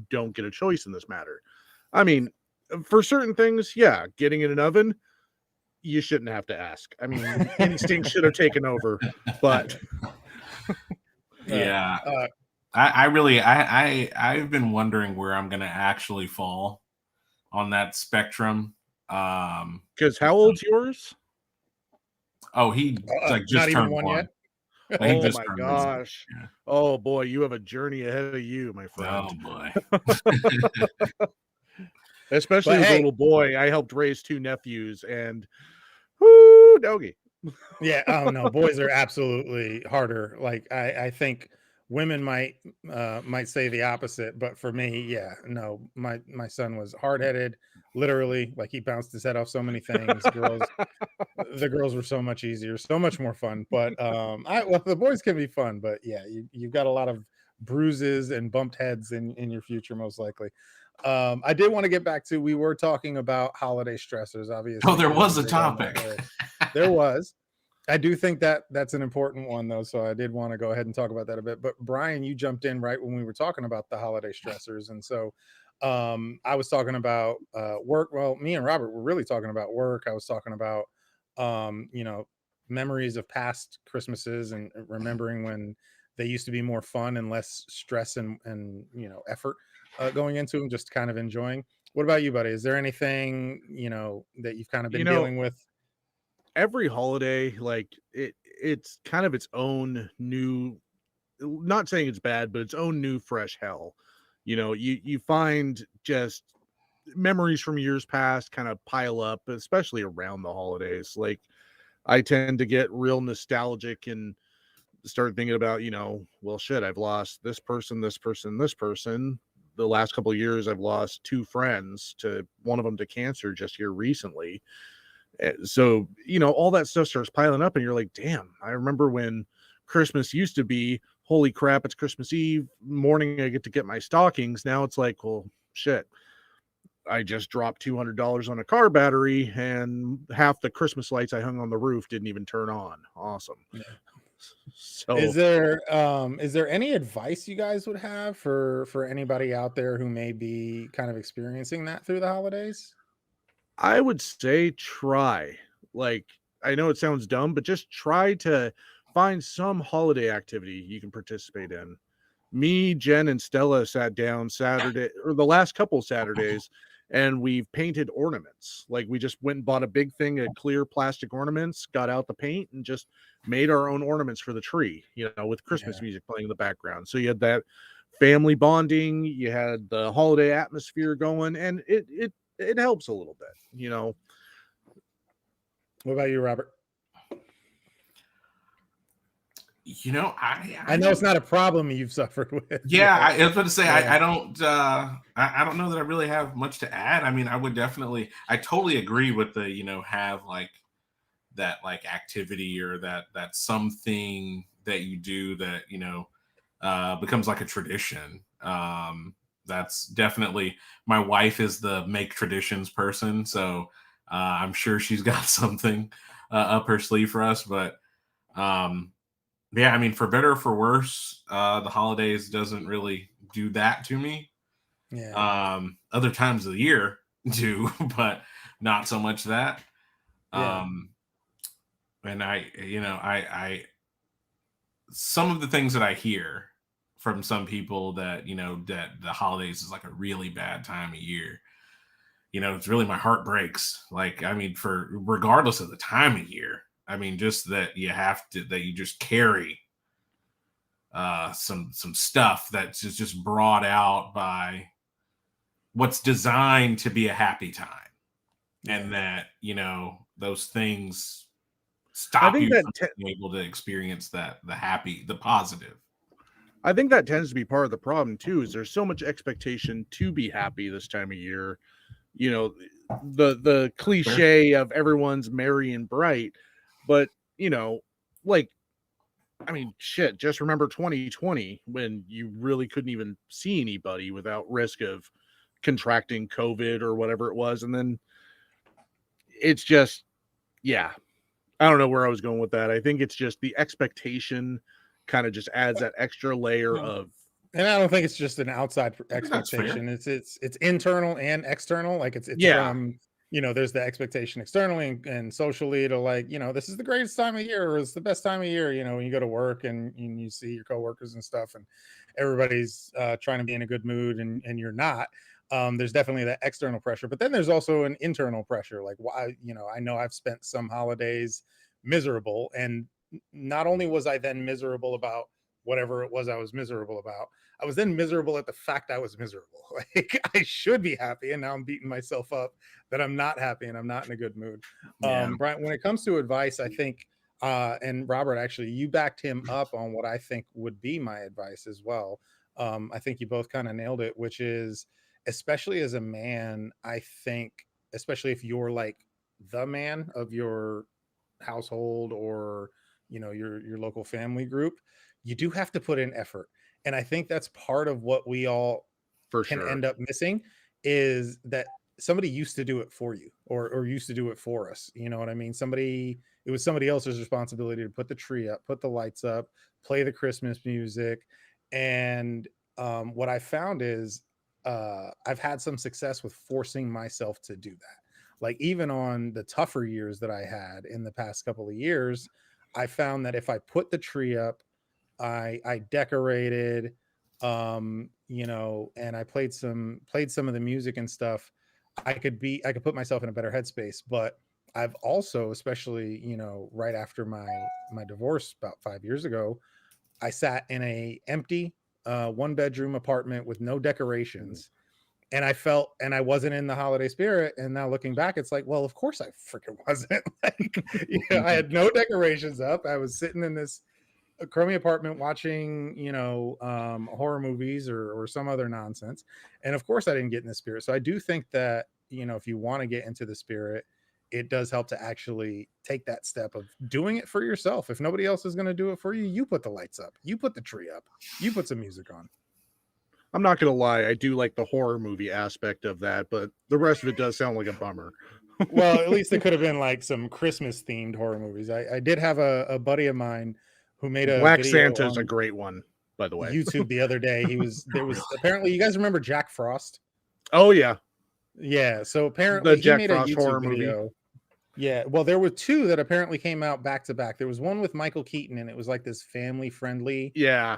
don't get a choice in this matter." I mean, for certain things, yeah, getting in an oven, you shouldn't have to ask. I mean, instinct should have taken over, but Uh, Yeah. uh, I really I've been wondering where I'm gonna actually fall on that spectrum. because how old's yours? Oh, he like not just even turned one yet. one. Like he Oh just my turned one. gosh. Yeah. Oh boy, you have a journey ahead of you, my Oh friend. boy. Especially But with a hey, little boy. I helped raise 2 nephews and whoo, doggy. yeah, oh no, boys are absolutely harder. Like I think women might say the opposite, but for me, yeah, no, my son was hard headed, literally. Like he bounced his head off so many things. The girls were so much easier, so much more fun. But I well, the boys can be fun, but yeah, you've got a lot of bruises and bumped heads in your future, most likely. I did want to get back to, we were talking about holiday stressors, Oh, obviously, there because was we a were down that topic. road. There was. I do think that that's an important one, though. So I did want to go ahead and talk about that a bit. But Brian, you jumped in right when we were talking about the holiday stressors. And so I was talking about work. Well, me and Robert were really talking about work. I was talking about, you know, memories of past Christmases and remembering when they used to be more fun and less stress and you know, effort going into them, just kind of enjoying. What about you, buddy? Is there anything, you know, that you've kind of You been know, dealing with? every holiday, like it's kind of its own new, not saying it's bad, but its own new fresh hell. You find just memories from years past kind of pile up, especially around the holidays. Like I tend to get real nostalgic and start thinking about, well, shit, I've lost this person, this person, this person. The last couple of years, I've lost two friends, to one of them to cancer just here recently. So, all that stuff starts piling up, and you're like, damn, I remember when Christmas used to be, holy crap, it's Christmas Eve morning. I get to get my stockings. Now it's like, well, shit, I just dropped $200 on a car battery, and half the Christmas lights I hung on the roof didn't even turn on. Awesome. So Is there any advice you guys would have for anybody out there who may be kind of experiencing that through the holidays? I would say try. Like, I know it sounds dumb, but just try to find some holiday activity you can participate in. Me, Jen, and Stella sat down Saturday, or the last couple Saturdays, and we've painted ornaments. Like, we just went and bought a big thing of clear plastic ornaments, got out the paint, and just made our own ornaments for the tree, with Christmas Yeah. music playing in the background. So you had that family bonding, you had the holiday atmosphere going, and it helps a little bit. What about you, Robert? I I know it's don't. not a problem you've suffered with Yeah, yet. I was about to say Yeah. I don't. I don't know that I really have much to add. I mean, I would definitely. I totally agree with the have like that like activity or that something that you do that becomes like a tradition. That's definitely, my wife is the make traditions person, so I'm sure she's got something up her sleeve for us. But um, yeah, I mean, for better or for worse, the holidays doesn't really do that to me. Yeah. Other times of the year do, but not so much that. Yeah. Um, and I some of the things that I hear from some people that that the holidays is like a really bad time of year. It's really, my heart breaks. Like, I mean, for regardless of the time of year, I mean, just that you just carry some stuff that's just brought out by what's designed to be a happy time, and Yeah. that those things I stop think you that from being able to experience the positive. I think that tends to be part of the problem too. Is there's so much expectation to be happy this time of year. You know, the Sure. cliche of everyone's merry and bright, but you know, like, I mean, shit, just remember 2020 when you really couldn't even see anybody without risk of contracting COVID or whatever it was. And then it's just, yeah, I don't know where I was going with that. I think it's just the expectation kind of just adds that extra layer Well, of, and I don't think it's just an outside I think that's fair. expectation. It's internal and external. Like it's yeah, from, you know, there's the expectation externally and socially to, like, you know, this is the greatest time of year, or it's the best time of year, you know, when you go to work and you see your coworkers and stuff, and everybody's trying to be in a good mood, and you're not. There's definitely that external pressure, but then there's also an internal pressure. Like, why, you know, I know I've spent some holidays miserable, and not only was I then miserable about whatever it was I was miserable about, I was then miserable at the fact I was miserable. Like, I should be happy, and now I'm beating myself up that I'm not happy and I'm not in a good mood. Yeah. Brian, when it comes to advice, I think, and Robert, actually, you backed him up on what I think would be my advice as well. I think you both kind of nailed it, which is, especially as a man, I think, especially if you're like the man of your household, or, you know, your local family group, you do have to put in effort. And I think that's part of what we all For can sure. end up missing, is that somebody used to do it for you, or used to do it for us. You know what I mean? It was somebody else's responsibility to put the tree up, put the lights up, play the Christmas music. And what I found is I've had some success with forcing myself to do that. Like, even on the tougher years that I had in the past couple of years, I found that if I put the tree up, I decorated, and I played some of the music and stuff, I could put myself in a better headspace. But I've also, especially, right after my divorce about 5 years ago, I sat in a empty 1 bedroom apartment with no decorations, and I wasn't in the holiday spirit. And now looking back, it's like, well, of course I freaking wasn't. Like, I had no decorations up. I was sitting in this crummy apartment watching, horror movies or some other nonsense. And of course I didn't get in the spirit. So I do think that, if you want to get into the spirit, it does help to actually take that step of doing it for yourself. If nobody else is going to do it for you, you put the lights up, you put the tree up, you put some music on. I'm not gonna lie, I do like the horror movie aspect of that, but the rest of it does sound like a bummer. Well, at least it could have been like some Christmas themed horror movies. I did have a buddy of mine who made a Black video Santa's a on great one, by the way. YouTube the other day. There was apparently, you guys remember Jack Frost? Oh yeah, Yeah. So the apparently he Jack made a Frost horror YouTube movie. video. Yeah. Well, there were two that apparently came out back to back. There was one with Michael Keaton, and it was like this family friendly Yeah.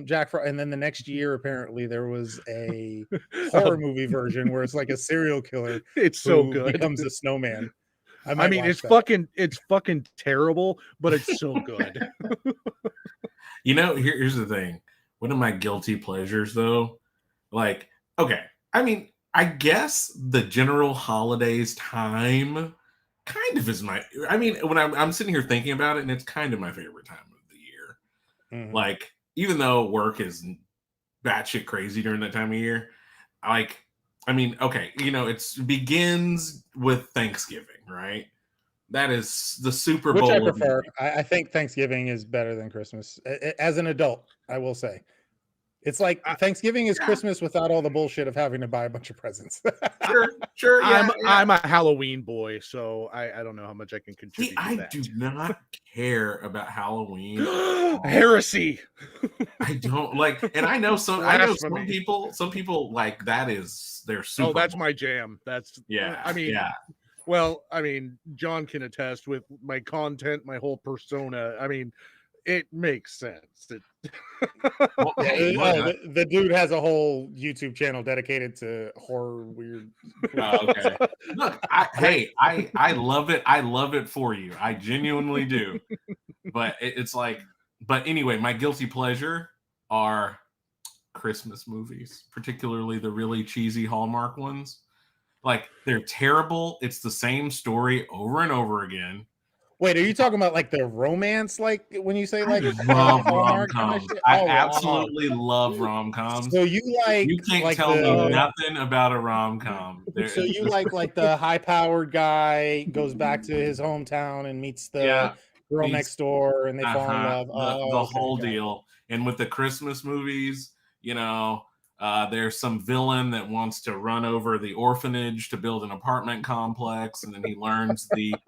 Jack Frost. And then the next year, apparently, there was a horror Oh, movie version where it's like a serial killer it's so who good. becomes a snowman. I I might mean, watch it's that. fucking terrible, but it's so good. Here's the thing. One of my guilty pleasures, though, like, okay, I mean, I guess the general holidays time kind of is when I'm sitting here thinking about it, and it's kind of my favorite time of the year. Mhm. Like, even though work is batshit crazy during that time of year, like, I mean, okay, it begins with Thanksgiving, right? That is the Super Which I Bowl of prefer. movies. I think Thanksgiving is better than Christmas. As an adult, I will say. It's like I, Thanksgiving is Yeah, Christmas without all the bullshit of having to buy a bunch of presents. sure, yeah, yeah. I'm a Halloween boy, so I don't know how much I can See, contribute to I that. do not care about Halloween at all. Heresy. I don't like, and Blasphemy. some people like that is their Super Oh, that's Bowl. my jam. That's Yeah, I mean, yeah. well, I mean, John can attest with my content, my whole persona. I mean, it makes sense. Well, Yeah, hey, look, the dude has a whole YouTube channel dedicated to horror, weird. okay. Look, I love it. I love it for you. I genuinely do. But it's like, but anyway, my guilty pleasure are Christmas movies, particularly the really cheesy Hallmark ones. Like, they're terrible. It's the same story over and over again. Wait, are you talking about like the romance? Like when you say I like love rom Hallmark kind of coms. shit? I Oh wow! absolutely love rom coms. So you You can't like tell me the nothing about a rom com. so you like the high powered guy goes back to his hometown and meets the Yeah, girl meets next door and they fall in uh-huh love. the Oh, okay, whole got it. deal. And with the Christmas movies, there's some villain that wants to run over the orphanage to build an apartment complex, and then he learns the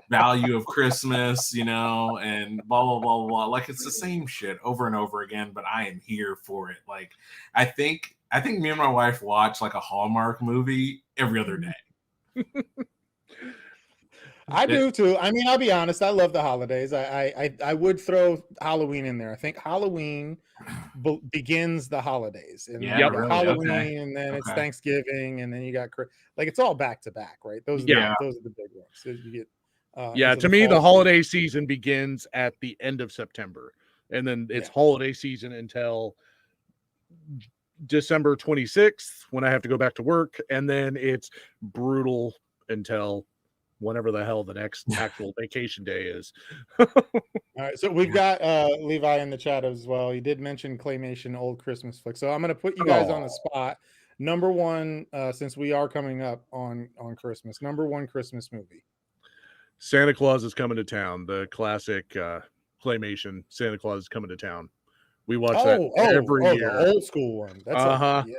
value of Christmas, and blah blah blah blah. Like, it's the same shit over and over again, but I am here for it. Like, I think me and my wife watch like a Hallmark movie every other day. I It- do too. I mean, I'll be honest. I love the holidays. I would throw Halloween in there. I think Halloween begins the holidays, and then yeah, you Yep. got really. Okay. Halloween, and then it's Okay. Thanksgiving, and then you got like it's all back to back, right? Yeah. Those are the big ones. So you get Yeah. into To the me, fall the season. holiday season begins at the end of September, and then it's Yeah. holiday season until December 26th when I have to go back to work, and then it's brutal until whenever the hell the next actual vacation day is. All right, so we've got Levi in the chat as well. He did mention claymation old Christmas flick. So I'm going to put you guys on the spot. Number one, since we are coming up on Christmas, number one Christmas movie. Santa Claus is coming to town. The classic claymation Santa Claus is coming to town. We watch that every The year. old school one. That's like, yeah.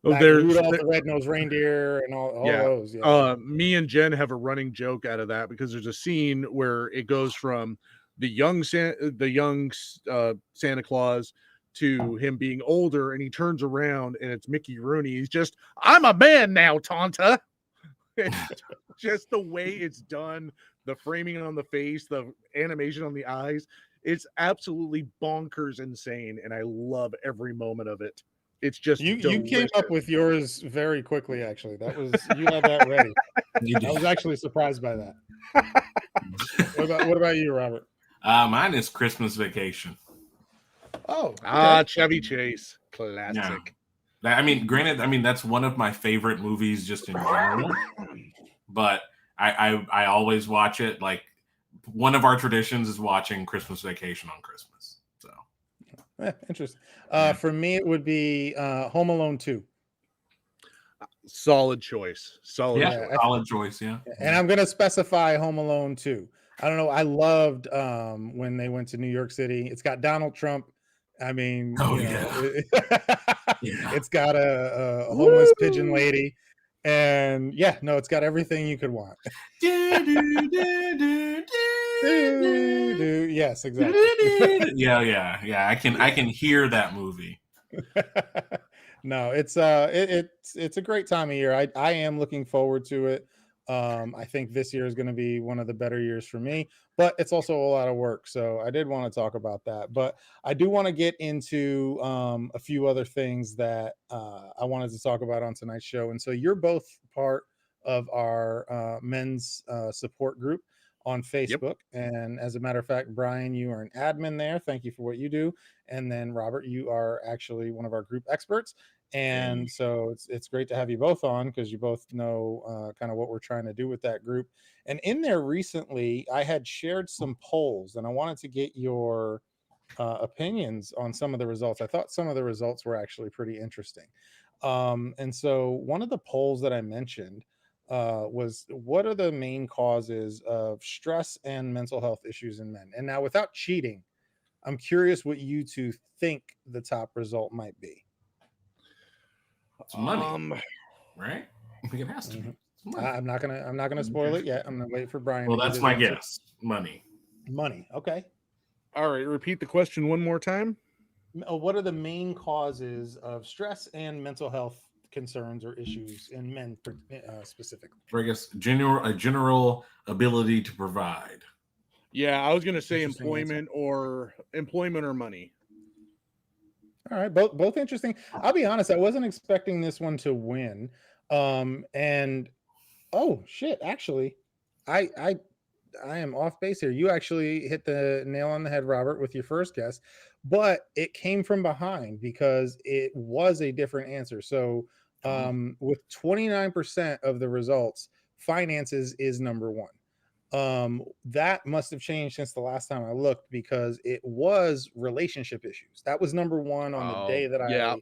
Like There's Rudolph the Red-Nosed Reindeer and all yeah. those. Yeah. Me and Jen have a running joke out of that because there's a scene where it goes from the young Santa Claus to him being older, and he turns around and it's Mickey Rooney. He's just, I'm a man now, Tonta. Just the way it's done, the framing on the face, the animation on the eyes, it's absolutely bonkers insane, and I love every moment of it. It's just you came up with yours very quickly, actually. That was, you had that ready. I was actually surprised by that. What about you, Robert? Mine is Christmas Vacation. Oh, okay. Chevy Chase, classic. Yeah. I mean, granted, that's one of my favorite movies just in general. But I always watch it. Like, one of our traditions is watching Christmas Vacation on Christmas. So interesting. For me, it would be Home Alone 2. Solid choice. Solid choice. Yeah. And I'm gonna specify Home Alone 2. I don't know. I loved when they went to New York City. It's got Donald Trump. I mean, it's got a homeless pigeon lady. And it's got everything you could want. Yes, exactly. Yeah. I can hear that movie. No, it's a great time of year. I am looking forward to it. I think this year is going to be one of the better years for me, but it's also a lot of work. So I did want to talk about that, but I do want to get into a few other things that I wanted to talk about on tonight's show. And so you're both part of our men's support group on Facebook. Yep. And as a matter of fact, Brian, you are an admin there. Thank you for what you do. And then Robert, you are actually one of our group experts. And so it's great to have you both on because you both know kind of what we're trying to do with that group. And in there recently, I had shared some polls and I wanted to get your opinions on some of the results. I thought some of the results were actually pretty interesting. And so one of the polls that I mentioned was, what are the main causes of stress and mental health issues in men? And now, without cheating, I'm curious what you two think the top result might be. It's money, right? It has to be. I'm not gonna spoil it yet. I'm gonna wait for Brian. Well, that's my guess. Money. Okay. All right. Repeat the question one more time. What are the main causes of stress and mental health concerns or issues in men specifically? I guess a general ability to provide. Yeah, I was going to say employment or money. All right, both interesting. I'll be honest, I wasn't expecting this one to win. And oh shit, actually, I am off base here. You actually hit the nail on the head, Robert, with your first guess, but it came from behind because it was a different answer. So, with 29% of the results, finances is number one. That must have changed since the last time I looked because it was relationship issues. That was number one on the day that I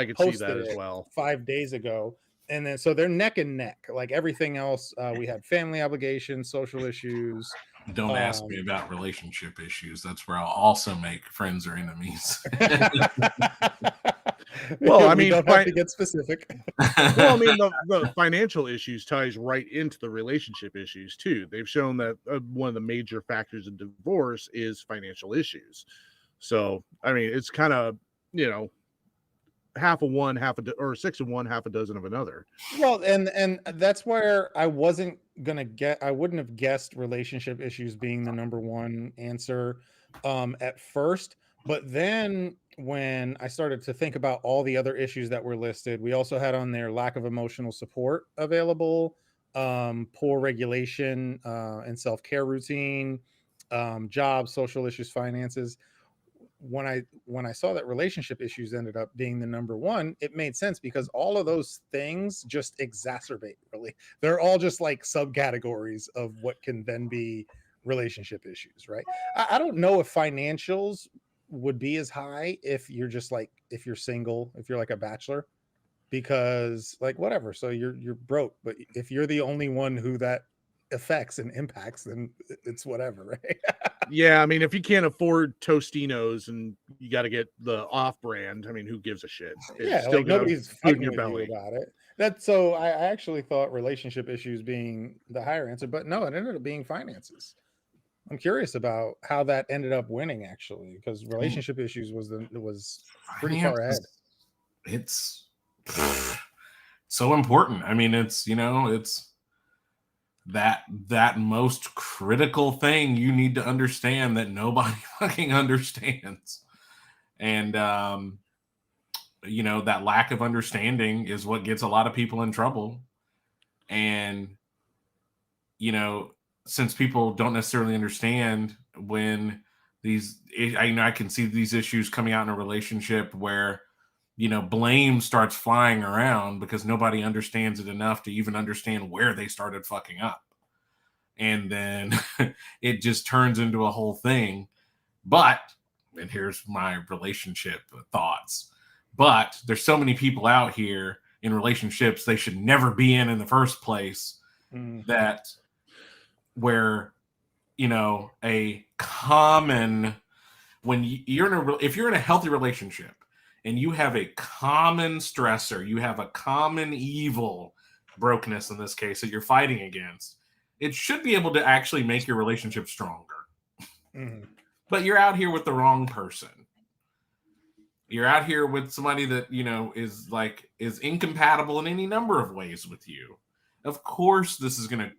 could see that as well 5 days ago. And then so they're neck and neck, like everything else. We had family obligations, social issues. Don't ask me about relationship issues. That's where I'll also make friends or enemies. Well, I mean, don't have to get specific. Well, I mean, the financial issues ties right into the relationship issues too. They've shown that one of the major factors of divorce is financial issues. So, I mean, it's kind of, half of one, or 6 of one, half a dozen of another. Well, and that's where I wouldn't have guessed relationship issues being the number one answer at first. But then when I started to think about all the other issues that were listed, we also had on there lack of emotional support available, poor regulation and self-care routine, jobs, social issues, finances. When I saw that relationship issues ended up being the number one, it made sense because all of those things just exacerbate. Really, they're all just like subcategories of what can then be relationship issues, right? I don't know if financials would be as high if you're single, if you're like a bachelor, because like whatever, so you're broke. But if you're the only one who that affects and impacts, then it's whatever, right? Yeah, I mean, if you can't afford Tostinos and you got to get the off-brand, I mean, who gives a shit? It's Yeah, still like gonna nobody's food in fighting your with you belly. about it. That's so I actually thought relationship issues being the higher answer, but no, it ended up being finances. I'm curious about how that ended up winning actually, because relationship issues was pretty far ahead. Finance, it's so important. I mean, it's it's that most critical thing you need to understand that nobody fucking understands. And that lack of understanding is what gets a lot of people in trouble. And you know, since people don't necessarily understand when I can see these issues coming out in a relationship where blame starts flying around because nobody understands it enough to even understand where they started fucking up. And then it just turns into a whole thing. But, and here's my relationship thoughts, but there's so many people out here in relationships they should never be in the first place, that where a common, when if you're in a healthy relationship and you have a common stressor, you have a common evil, brokenness in this case, that you're fighting against, it should be able to actually make your relationship stronger. But you're out here with the wrong person. You're out here with somebody that is incompatible in any number of ways with you. Of course this is gonna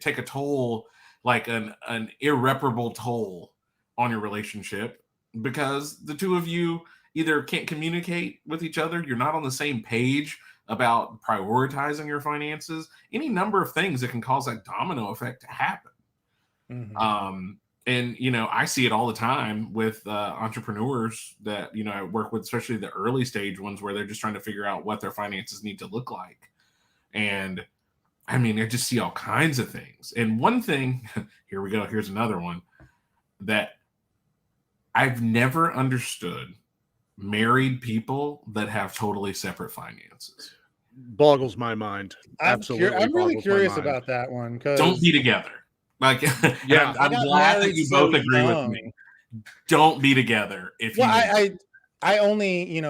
take a toll, like an irreparable toll on your relationship, because the two of you either can't communicate with each other, you're not on the same page about prioritizing your finances, any number of things that can cause that domino effect to happen. And I see it all the time with entrepreneurs that I work with, especially the early stage ones where they're just trying to figure out what their finances need to look like. And I mean, I just see all kinds of things. And one thing, here we go, here's another one that I've never understood: married people that have totally separate finances. Boggles my mind. Absolutely, I'm really boggles my curious mind. about that one Don't be because together. Like, Yeah. I'm got glad that married you so both agree with young. me. Don't be together if you. Well, I only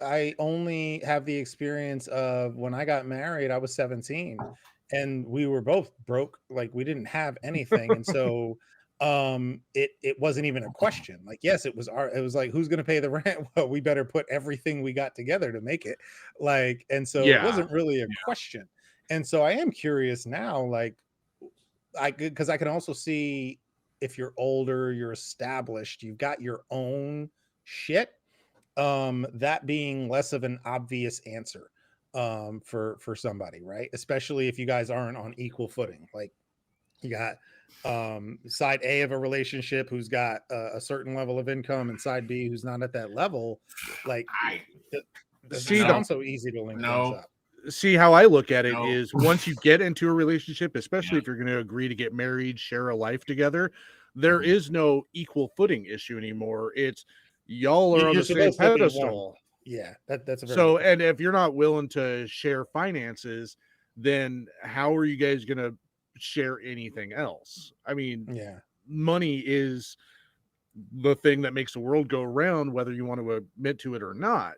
I only have the experience of when I got married. I was 17, and we were both broke. Like we didn't have anything, and so it wasn't even a question. Like yes, it was like who's going to pay the rent? Well, we better put everything we got together to make it. Like, and so it Yeah. wasn't really a question. And so I am curious now, like because I can also see if you're older, you're established, you've got your own shit, that being less of an obvious answer for somebody, right? Especially if you guys aren't on equal footing. Like you got side A of a relationship who's got a certain level of income and side B who's not at that level. Like it doesn't See, sound so easy to link things up. see how I look at it No. is once you get into a relationship, especially Yeah. if you're going to agree to get married, share a life together, there is no equal footing issue anymore. It's y'all are on You're the same supposed to be one. pedestal. Yeah, that's a very So, good point. and if you're not willing to share finances, then how are you guys going to share anything else? I mean, Yeah. money is the thing that makes the world go around, whether you want to admit to it or not.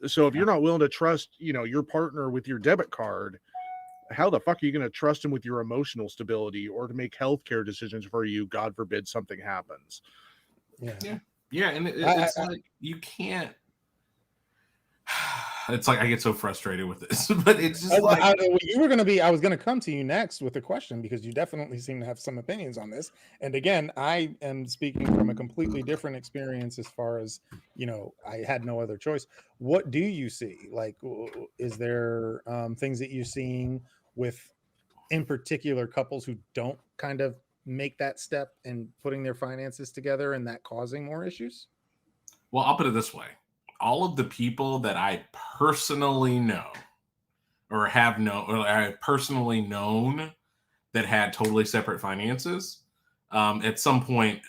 So if you're not willing to trust, your partner with your debit card, how the fuck are you going to trust him with your emotional stability or to make healthcare decisions for you? God forbid something happens. Yeah, and it's like you can't. It's like I get so frustrated with this, but it's just like You were going to be. I was going to come to you next with a question because you definitely seem to have some opinions on this. And again, I am speaking from a completely different experience as far as I had no other choice. What do you see? Like, is there things that you're seeing with, in particular, couples who don't kind of make that step and putting their finances together and that causing more issues? well, I'll put it this way: all of the people that I personally know, or have known, or I personally known that had totally separate finances, at some point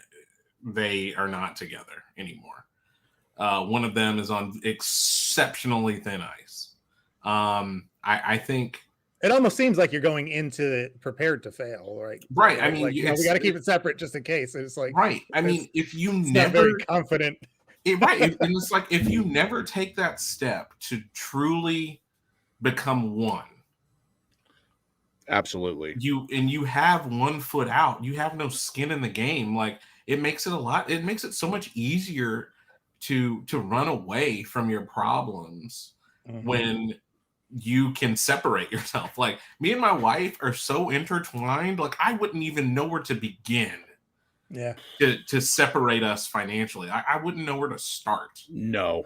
they are not together anymore. One of them is on exceptionally thin ice. I think It almost seems like you're going into it prepared to fail, right? Right. I mean, Like, no, we got to keep it separate just in case. It's like, right. I it's, mean, if you it's not very never, confident. right. And it's like, if you never take that step to truly become one, Absolutely. you have one foot out, you have no skin in the game. Like, it makes it so much easier to run away from your problems when you can separate yourself. Like, me and my wife are so intertwined, like I wouldn't even know where to begin Yeah. to separate us financially. I wouldn't know where to start. No.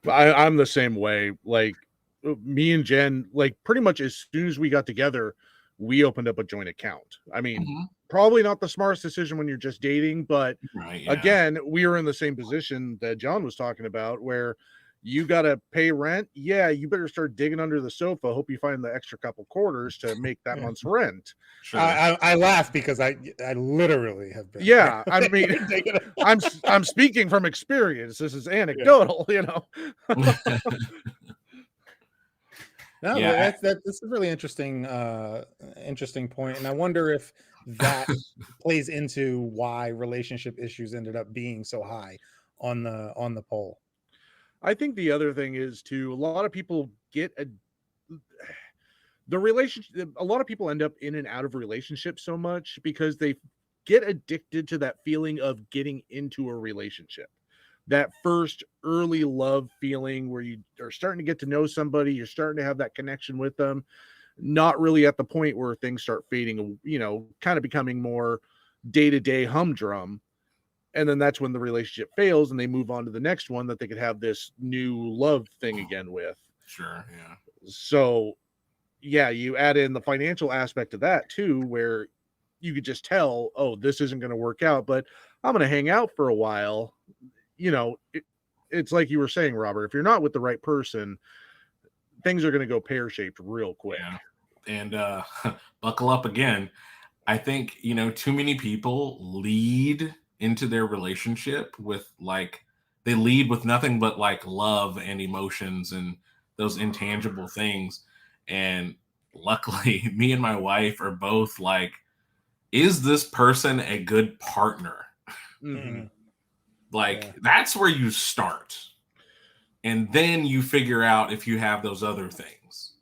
I'm the same way. Like me and Jen, like pretty much as soon as we got together, we opened up a joint account. I mean, Mhm. probably not the smartest decision when you're just dating, but Right, yeah. again, we were in the same position that John was talking about where you got to pay rent. Yeah, you better start digging under the sofa. Hope you find the extra couple quarters to make that Yeah. month's rent. Sure. I laugh because I literally have been. Yeah, I mean, Taking it- I'm speaking from experience. This is anecdotal, you know. No, Yeah, that's a really interesting point, and I wonder if that plays into why relationship issues ended up being so high on the poll. I think the other thing is too, a lot of people get the relationship, a lot of people end up in and out of relationships so much because they get addicted to that feeling of getting into a relationship. That first early love feeling where you are starting to get to know somebody, you're starting to have that connection with them, not really at the point where things start fading, you know, kind of becoming more day-to-day humdrum. And then that's when the relationship fails and they move on to the next one that they could have this new love thing again with. sure, yeah. So yeah, you add in the financial aspect of that too, where you could just tell, oh, this isn't going to work out, but I'm going to hang out for a while. You know, it's like you were saying, Robert, if you're not with the right person, things are going to go pear shaped real quick. Yeah. And buckle up again. I think, too many people lead into their relationship with they lead with nothing but like love and emotions and those intangible things. And luckily, me and my wife are both like, is this person a good partner? Mm-hmm. Like, Yeah. that's where you start. And then you figure out if you have those other things.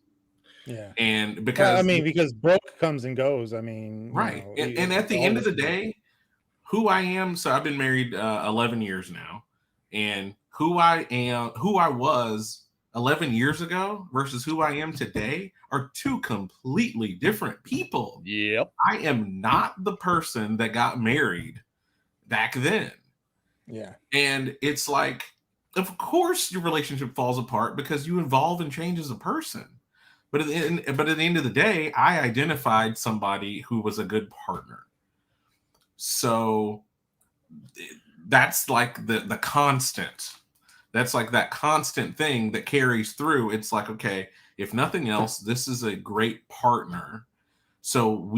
Yeah. And Well, because, I mean, because broke comes and goes. I mean, right. And at it's the end of always the day, who I am, so I've been married 11 years now, and who I was 11 years ago versus who I am today are two completely different people. Yep. I am not the person that got married back then. Yeah. And it's like, of course, your relationship falls apart because you evolve and change as a person. But at the end of the day, I identified somebody who was a good partner. So that's like the constant. That's like that constant thing that carries through. It's like, okay, if nothing else, this is a great partner. So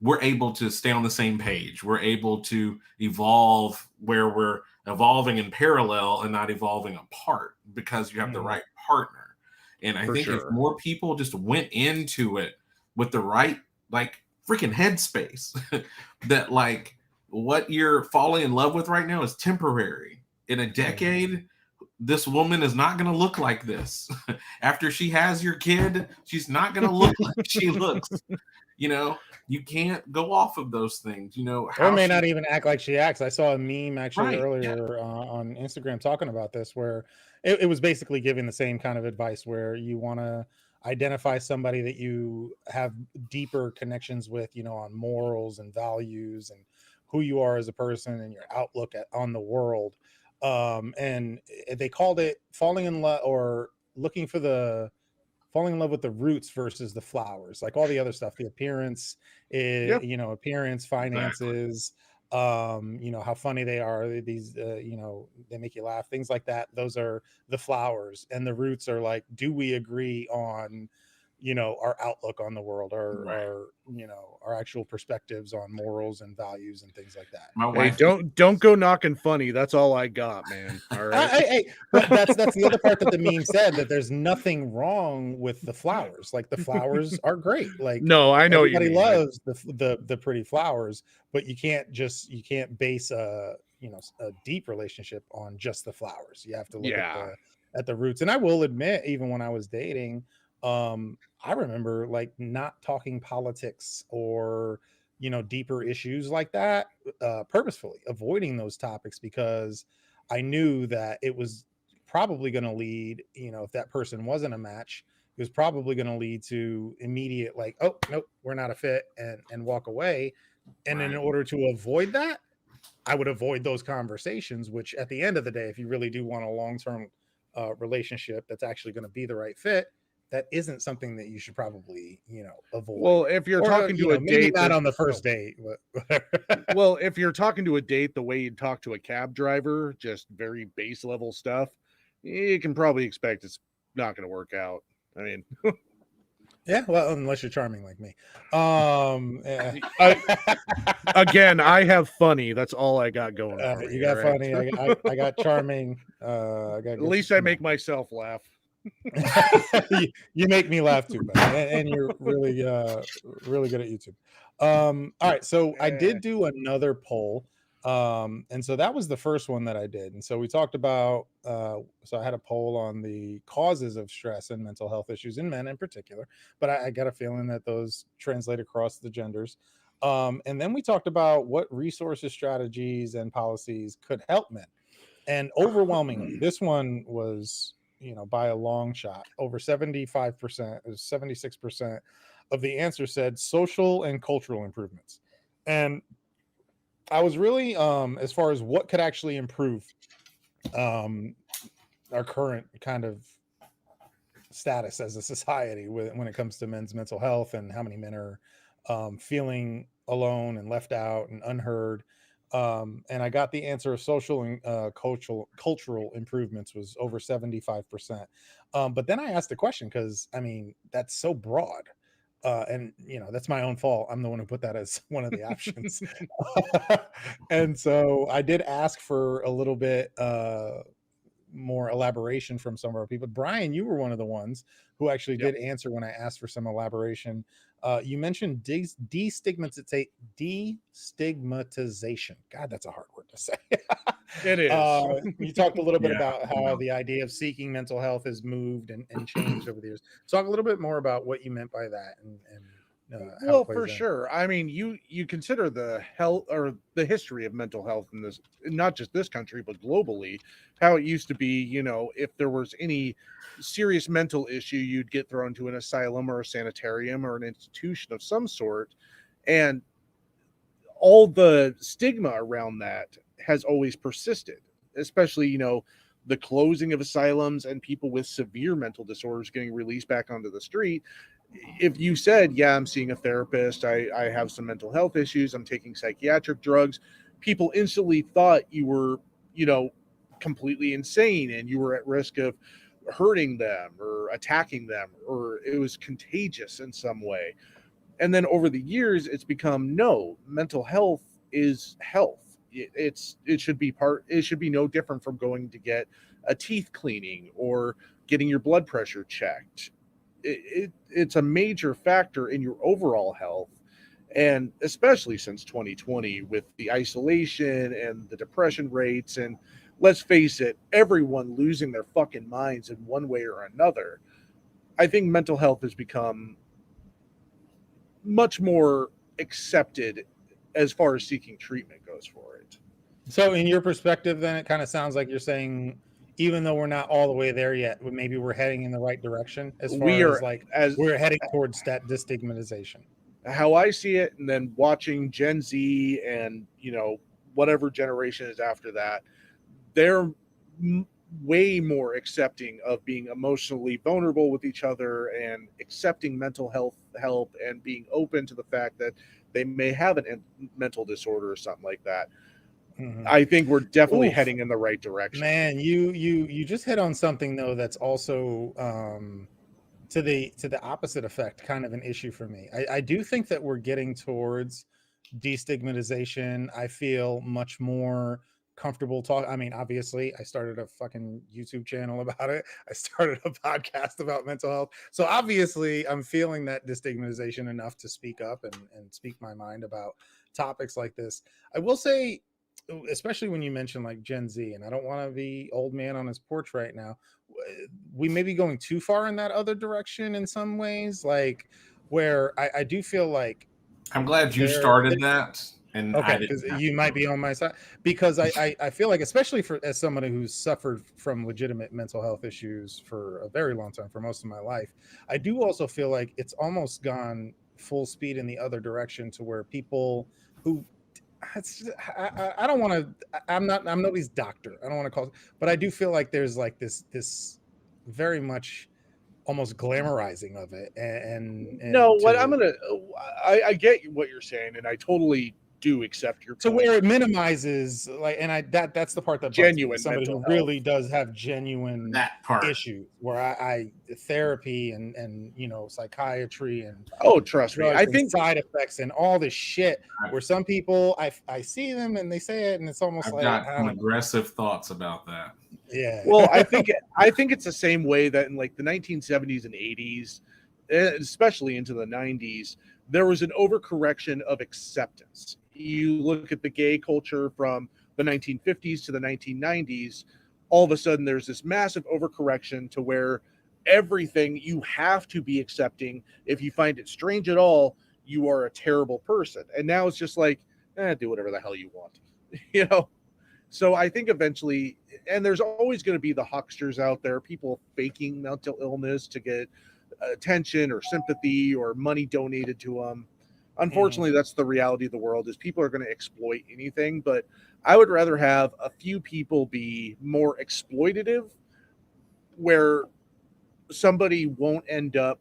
we're able to stay on the same page. We're able to evolve where we're evolving in parallel and not evolving apart because you have the right partner. And I For think if sure. more people just went into it with the right, like, freaking headspace, that like what you're falling in love with right now is temporary. In a decade, this woman is not going to look like this. After she has your kid, she's not going to look like she looks. You can't go off of those things. Or How may she, not even act like she acts. I saw a meme actually right? Yeah, earlier on Instagram talking about this, where it was basically giving the same kind of advice where you want to identify somebody that you have deeper connections with, on morals and values and who you are as a person and your outlook on the world. And they called it falling in love or looking for the falling in love with the roots versus the flowers, like all the other stuff, the appearance, Yep. appearance, exactly. finances, how funny they are, these, they make you laugh, things like that. Those are the flowers, and the roots are like, do we agree on our outlook on the world, Right. our actual perspectives on morals and values and things like that. My Hey, wife. don't go knocking funny. That's all I got, man. All right. But that's the other part that the meme said, that there's nothing wrong with the flowers. Like, the flowers are great. Like, No, I know what you everybody mean. loves the pretty flowers, but you can't base a deep relationship on just the flowers. You have to look Yeah. at the roots. And I will admit, even when I was dating, I remember like not talking politics or deeper issues like that, purposefully avoiding those topics, because I knew that it was probably going to lead, if that person wasn't a match, it was probably going to lead to immediate, like, oh nope, we're not a fit, and walk away. And in Right. order to avoid that, I would avoid those conversations, which at the end of the day, if you really do want a long-term relationship that's actually going to be the right fit, that isn't something that you should probably, avoid. Well, if you're Or, talking to a maybe date, not on the oh, first date, but whatever. well, if you're talking to a date the way you'd talk to a cab driver, just very base level stuff, you can probably expect it's not going to work out. I mean, Yeah, well, unless you're charming like me. Yeah. again, I have funny. That's all I got going for me. You got all right? funny. I got charming. I got At least I make myself laugh. you make me laugh too, buddy. And you're really really good at YouTube. All right, so I did do another poll. And so that was the first one that I did. And so we talked about so I had a poll on the causes of stress and mental health issues in men in particular, but I got a feeling that those translate across the genders. And then we talked about what resources, strategies, and policies could help men. And overwhelmingly, this one was, by a long shot, over 75%, 76% of the answer said social and cultural improvements. And I was really, as far as what could actually improve our current kind of status as a society when it comes to men's mental health, and how many men are feeling alone and left out and unheard. And I got the answer of social and cultural improvements was over 75%. But then I asked the question, because I mean, that's so broad. And that's my own fault. I'm the one who put that as one of the options. And so I did ask for a little bit more elaboration from some of our people. Brian, you were one of the ones who actually did answer when I asked for some elaboration. You mentioned destigmatization. God, that's a hard word to say. It is. You talked a little bit Yeah, about how the idea of seeking mental health has moved and changed over the years. Talk a little bit more about what you meant by that, and how Well, it plays for in. sure. I mean, you consider the health or the history of mental health in this, not just this country, but globally, how it used to be, if there was any serious mental issue, you'd get thrown to an asylum or a sanitarium or an institution of some sort. And all the stigma around that has always persisted, especially, the closing of asylums and people with severe mental disorders getting released back onto the street. If you said, yeah, I'm seeing a therapist, I have some mental health issues, I'm taking psychiatric drugs, people instantly thought you were, completely insane and you were at risk of hurting them or attacking them, or it was contagious in some way. And then over the years, it's become, no, mental health is health. It should be no different from going to get a teeth cleaning or getting your blood pressure checked. It's a major factor in your overall health. And especially since 2020 with the isolation and the depression rates, and let's face it, everyone losing their fucking minds in one way or another, I think mental health has become much more accepted as far as seeking treatment goes for it. So in your perspective, then it kind of sounds like you're saying, even though we're not all the way there yet, maybe we're heading in the right direction, as We far as are, like as we're heading towards that destigmatization. how I see it, and then watching Gen Z and whatever generation is after that, they're way more accepting of being emotionally vulnerable with each other and accepting mental health help and being open to the fact that they may have a mental disorder or something like that. Mm-hmm. I think we're definitely Oof. heading in the right direction. Man, you just hit on something though that's also to the opposite effect, kind of an issue for me. I do think that we're getting towards destigmatization. I feel much more comfortable talking. I mean, obviously, I started a fucking YouTube channel about it. I started a podcast about mental health. So obviously, I'm feeling that destigmatization enough to speak up and speak my mind about topics like this. I will say, especially when you mention like Gen Z, and I don't want to be old man on his porch right now. We may be going too far in that other direction in some ways, like where I do feel like I'm glad you there started that, and I okay, didn't because have you might be on my side, because I feel like, especially for as somebody who's suffered from legitimate mental health issues for a very long time, for most of my life, I do also feel like it's almost gone full speed in the other direction, to where people who I don't want to, I'm nobody's doctor, I don't want to call it, but I do feel like there's like this very much almost glamorizing of it, No, and what I'm gonna, I get what you're saying, and I totally do accept your to point. where it minimizes, like, and that's the part that bugs me, as Genuine somebody mental who health. really does have genuine that part. issues, where I therapy and psychiatry and Oh, trust me. drugs I and think side effects and all this shit, I've, where some people I see them and they say it and it's almost I've like, got I some don't know. aggressive thoughts about that. Yeah. Well, I think it's the same way that in like the 1970s and 80s, especially into the 90s, there was an overcorrection of acceptance. You look at the gay culture from the 1950s to the 1990s, all of a sudden there's this massive overcorrection to where everything you have to be accepting. If you find it strange at all, you are a terrible person. And now it's just like, do whatever the hell you want. You know? So I think eventually, and there's always going to be the hucksters out there, people faking mental illness to get attention or sympathy or money donated to them. Unfortunately, that's the reality of the world, is people are going to exploit anything. But I would rather have a few people be more exploitative, where somebody won't end up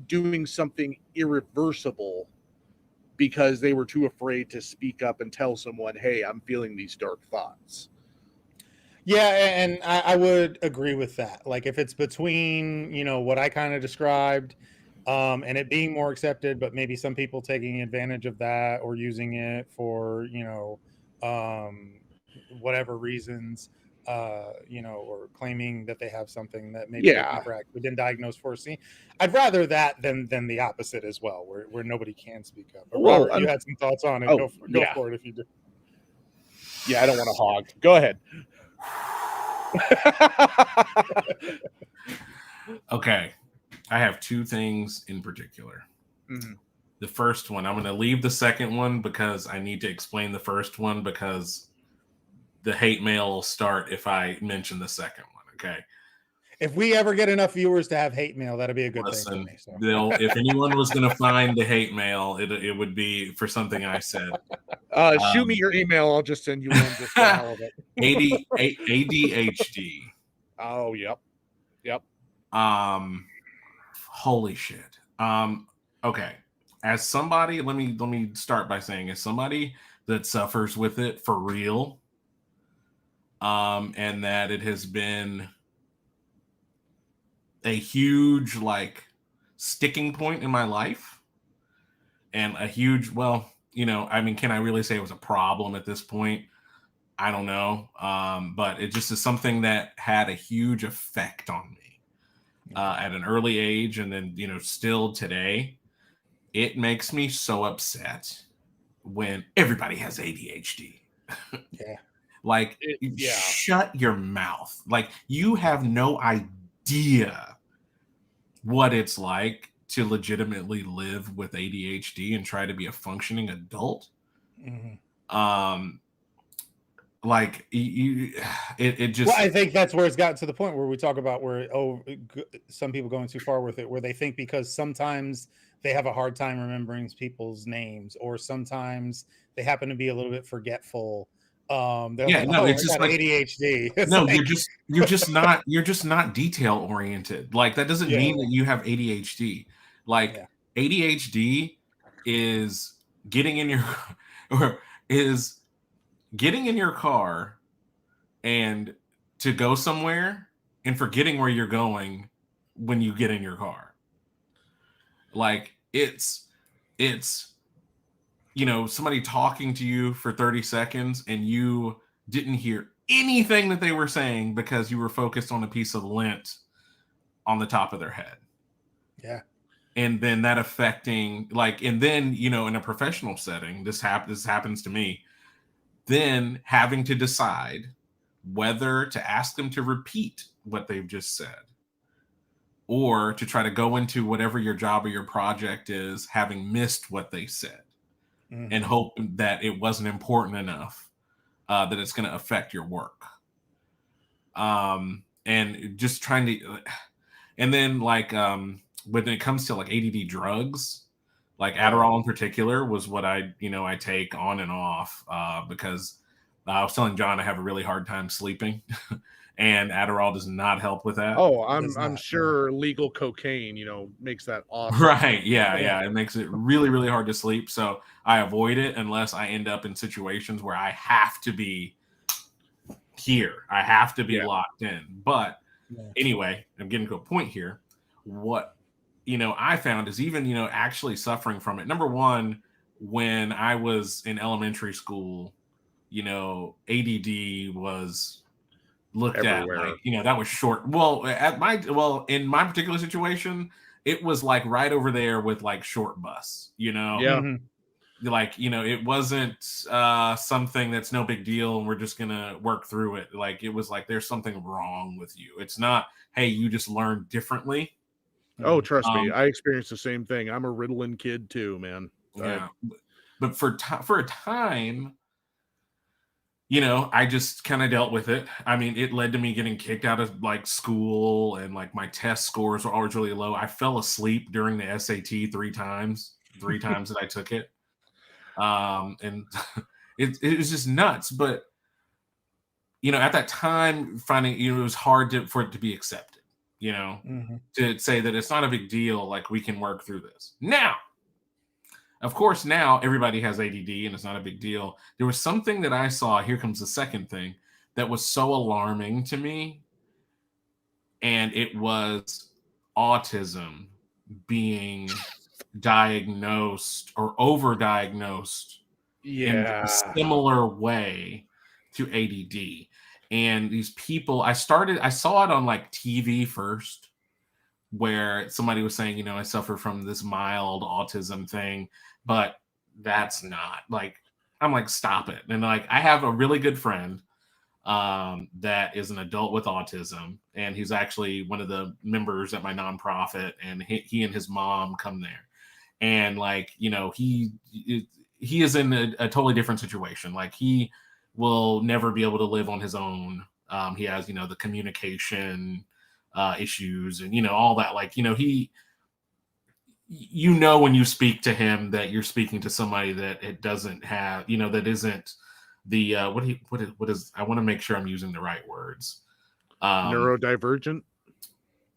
doing something irreversible because they were too afraid to speak up and tell someone, hey, I'm feeling these dark thoughts. Yeah, and I would agree with that. Like, if it's between, what I kind of described, and it being more accepted, but maybe some people taking advantage of that or using it for, um, whatever reasons, or claiming that they have something that maybe they've Yeah. never actually been diagnosed for. See, I'd rather that than the opposite as well, where nobody can speak up. But Well, Robert, you had some thoughts on it. oh, Go yeah. for it if you do. Yeah, I don't want to hog. Go ahead. Okay, I have two things in particular. Mm-hmm. The first one, I'm going to leave the second one because I need to explain the first one, because the hate mail will start if I mention the second one. Okay. If we ever get enough viewers to have hate mail, that'll be a good thing for Listen, me. So. if anyone was going to find the hate mail, it would be for something I said. Shoot me your email. I'll just send you one just for the hell of it. ADHD. Oh, yep. Holy shit. Okay. As somebody, let me start by saying, as somebody that suffers with it for real, and that it has been a huge like sticking point in my life, and a huge, well, I mean, can I really say it was a problem at this point? I don't know. But it just is something that had a huge effect on me at an early age, and then still today. It makes me so upset when everybody has ADHD. Yeah. Like, Yeah. shut your mouth. Like, you have no idea what it's like to legitimately live with ADHD and try to be a functioning adult. Mm-hmm. Like, it just. Well, I think that's where it's gotten to the point where we talk about where some people going too far with it, where they think because sometimes they have a hard time remembering people's names, or sometimes they happen to be a little bit forgetful. They're Yeah, like, no, "Oh, it's I just got like, ADHD." It's no, like, you're just not detail oriented. Like, that doesn't yeah, mean that you have ADHD. Like, yeah, ADHD is getting in your or is getting in your car and to go somewhere and forgetting where you're going when you get in your car. Like it's somebody talking to you for 30 seconds and you didn't hear anything that they were saying because you were focused on a piece of lint on the top of their head. Yeah. And then that affecting, like, and then, in a professional setting, this happens to me, then having to decide whether to ask them to repeat what they've just said or to try to go into whatever your job or your project is, having missed what they said, and hope that it wasn't important enough that it's going to affect your work. And just trying to, and then like when it comes to like ADD drugs, like Adderall in particular was what I take on and off because I was telling John I have a really hard time sleeping, and Adderall does not help with that. Oh, Does I'm not, sure legal cocaine, makes that awesome. Right. Yeah. It makes it really, really hard to sleep. So I avoid it unless I end up in situations where I have to be here. I have to be locked in. But anyway, I'm getting to a point here. What, I found is even, actually suffering from it. Number one, when I was in elementary school, ADD was looked Everywhere. at like, that was short. Well, in my particular situation, it was like right over there with like short bus, Yeah. like, it wasn't something that's no big deal and we're just gonna work through it. Like, it was like there's something wrong with you. It's not, hey, you just learned differently. Oh, trust me, I experienced the same thing. I'm a Ritalin kid too, man. Yeah. But for a time, I just kind of dealt with it. I mean, it led to me getting kicked out of like school, and like my test scores were always really low. I fell asleep during the SAT three times that I took it. And it was just nuts. But at that time, finding it was hard for it to be accepted. To say that it's not a big deal, like we can work through this. Now, of course, now everybody has ADD and it's not a big deal. There was something that I saw, here comes the second thing, that was so alarming to me. And it was autism being diagnosed or overdiagnosed in a similar way to ADD. And these people, I saw it on like TV first, where somebody was saying, I suffer from this mild autism thing, but that's not like, I'm like, stop it. And like, I have a really good friend that is an adult with autism, and he's actually one of the members at my nonprofit, and he and his mom come there. And like, he is in a totally different situation. Like, he will never be able to live on his own. He has, the communication issues and, all that. Like, he, when you speak to him that you're speaking to somebody that it doesn't have, that isn't the, what is, I want to make sure I'm using the right words. Neurodivergent.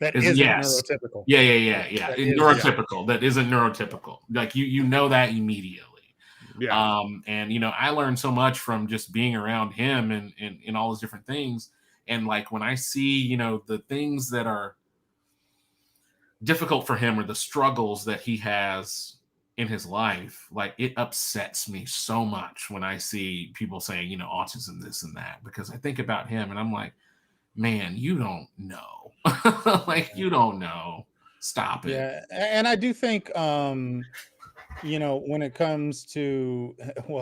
That isn't neurotypical. Yeah. That Neurotypical. That isn't neurotypical. Like, you know that immediately. Yeah. And I learned so much from just being around him and all those different things. And like, when I see, the things that are difficult for him or the struggles that he has in his life, like, it upsets me so much when I see people saying, autism, this and that, because I think about him and I'm like, man, you don't know. Like, you don't know. Stop it. Yeah. And I do think, when it comes to,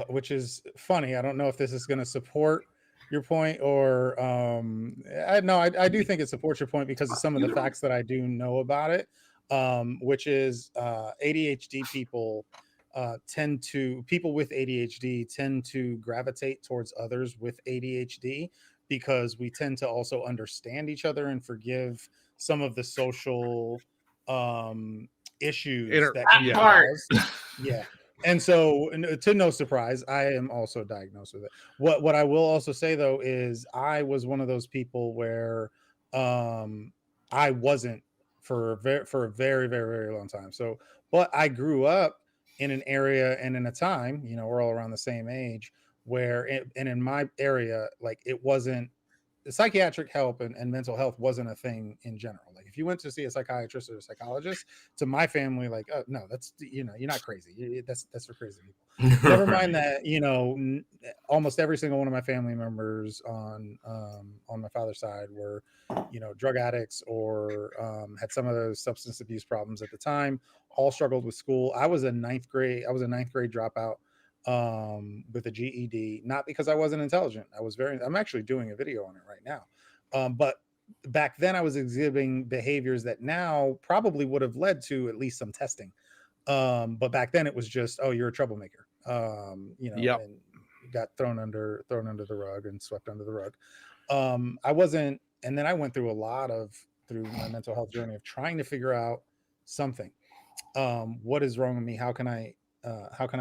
which is funny, I don't know if this is going to support your point or I do think it supports your point because of some of the facts that I do know about it, which is ADHD people people with ADHD tend to gravitate towards others with ADHD because we tend to also understand each other and forgive some of the social issues that can cause. Yeah. And so, to no surprise, I am also diagnosed with it. What I will also say though is I was one of those people where I wasn't for a very, very, very long time. So, but I grew up in an area and in a time, we're all around the same age, and in my area, like, it wasn't psychiatric help and mental health wasn't a thing in general. Like if you went to see a psychiatrist or a psychologist, to my family, like, oh, no, that's, you're not crazy. That's for crazy people. Never mind Right. that, almost every single one of my family members on my father's side were, drug addicts or had some of those substance abuse problems at the time. All struggled with school. I was a ninth grade dropout with a GED, not because I wasn't intelligent. I'm actually doing a video on it right now. But back then I was exhibiting behaviors that now probably would have led to at least some testing. But back then it was just, oh, you're a troublemaker. Yep. And got thrown under the rug and swept under the rug. I wasn't, and then I went through through my mental health journey of trying to figure out something. What is wrong with me? How can I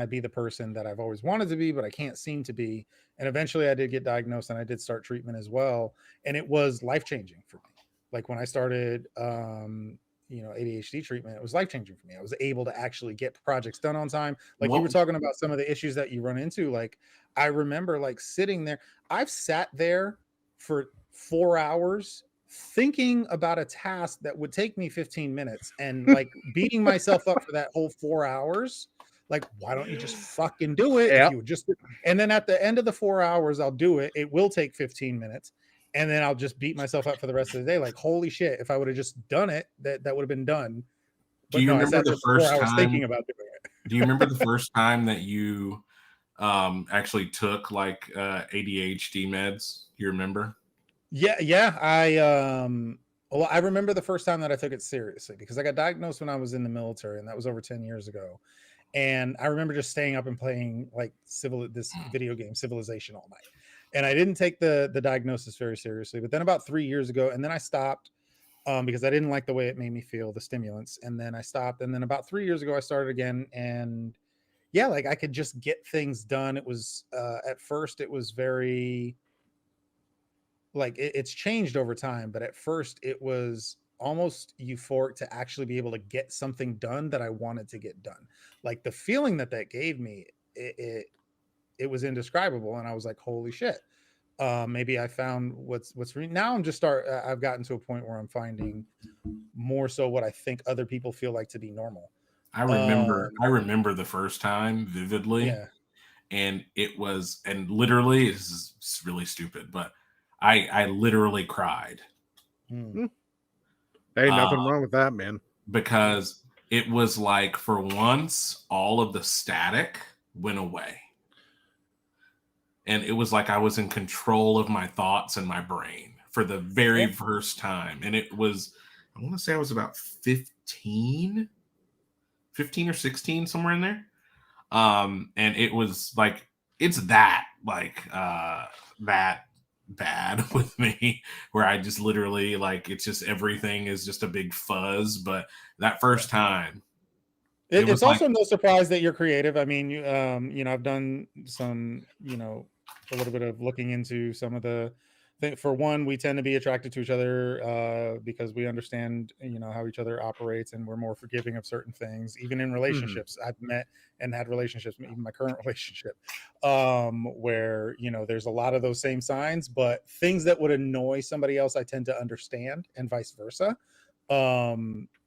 be the person that I've always wanted to be, but I can't seem to be? And eventually I did get diagnosed and I did start treatment as well. And it was life changing for me. Like when I started, ADHD treatment, it was life changing for me. I was able to actually get projects done on time. Like you were What talking about some of the issues that you run into. Like I remember like sitting there, I've sat there for 4 hours thinking about a task that would take me 15 minutes and like beating myself up for that whole 4 hours. Like, why don't you just fucking do it? If Yep. you would just, and then at the end of the 4 hours, I'll do it. It will take 15 minutes. And then I'll just beat myself up for the rest of the day. Like, holy shit, if I would have just done it, that would have been done. do But you no, I remember sat the there for four first hours time? thinking about doing it. Do you remember the first time that you actually took like ADHD meds? Do you remember? Yeah. Well, I remember the first time that I took it seriously because I got diagnosed when I was in the military, and that was over 10 years ago. And I remember just staying up and playing like this video game Civilization all night. And I didn't take the diagnosis very seriously. But then about 3 years ago, and then I stopped because I didn't like the way it made me feel, the stimulants. And then I stopped. And then about 3 years ago, I started again. And yeah, like I could just get things done. It was at first it was very like it's changed over time, but at first it was almost euphoric to actually be able to get something done that I wanted to get done. Like the feeling that gave me, it was indescribable, and I was like, holy shit. Maybe I found now I'm just I've gotten to a point where I'm finding more so what I think other people feel like to be normal. I remember the first time vividly, Yeah. and it was, and literally, it's really stupid, but I literally cried Hmm. Hey, uh, nothing wrong with that, man. because it was like for once all of the static went away, and it was like I was in control of my thoughts and my brain for the very Yeah. first time. And it was, I want to say I was about 15 or 16, somewhere in there. And it was like, it's that that bad with me, where I just literally, like, it's just everything is just a big fuzz. But that first time, it was It's like, also no surprise that you're creative. I mean, I've done some, a little bit of looking into some of the for one, we tend to be attracted to each other because we understand, how each other operates, and we're more forgiving of certain things. Even in Mhm. relationships, I've met and had relationships, even my current relationship, where, there's a lot of those same signs, but things that would annoy somebody else, I tend to understand, and vice versa,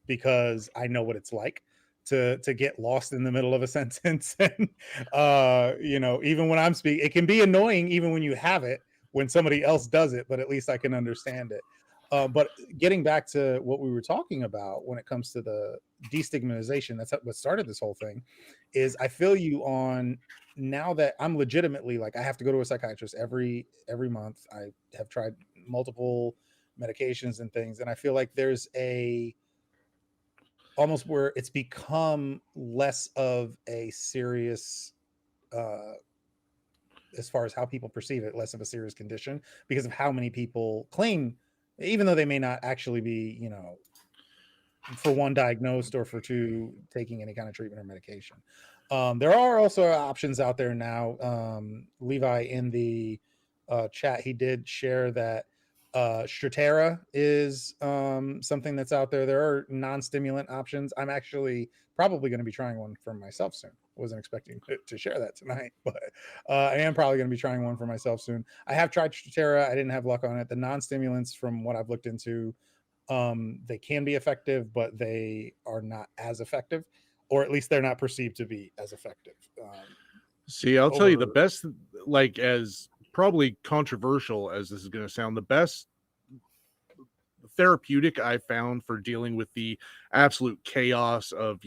because I know what it's like to get lost in the middle of a sentence. And even when I'm speaking, it can be annoying even when you have it, when somebody else does it, but at least I can understand it. But getting back to what we were talking about when it comes to the destigmatization, that's what started this whole thing. Is I feel you on, now that I'm legitimately, like, I have to go to a psychiatrist every month. I have tried multiple medications and things, and I feel like there's a almost where it's become less of a serious, uh as far as how people perceive it, less of a serious condition because of how many people claim, even though they may not actually be, for one, diagnosed, or for two, taking any kind of treatment or medication. There are also options out there now. Levi, in the chat, he did share that Stratera is something that's out there. There are non-stimulant options. I'm actually probably going to be trying one for myself soon. Wasn't expecting to share that tonight, but I am probably going to be trying one for myself soon. I have tried Stratera. I didn't have luck on it. The non-stimulants, from what I've looked into, they can be effective, but they are not as effective, or at least they're not perceived to be as effective. See, I'll tell you the Over best, like, as probably controversial as this is going to sound, the best therapeutic I found for dealing with the absolute chaos of,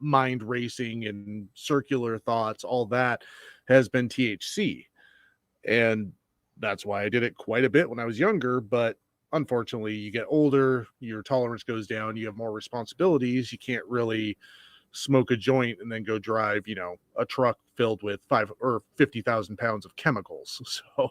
mind racing and circular thoughts, all that, has been THC. And that's why I did it quite a bit when I was younger. But unfortunately, you get older, your tolerance goes down, you have more responsibilities. You can't really smoke a joint and then go drive, a truck filled with 5 or 50,000 pounds of chemicals. So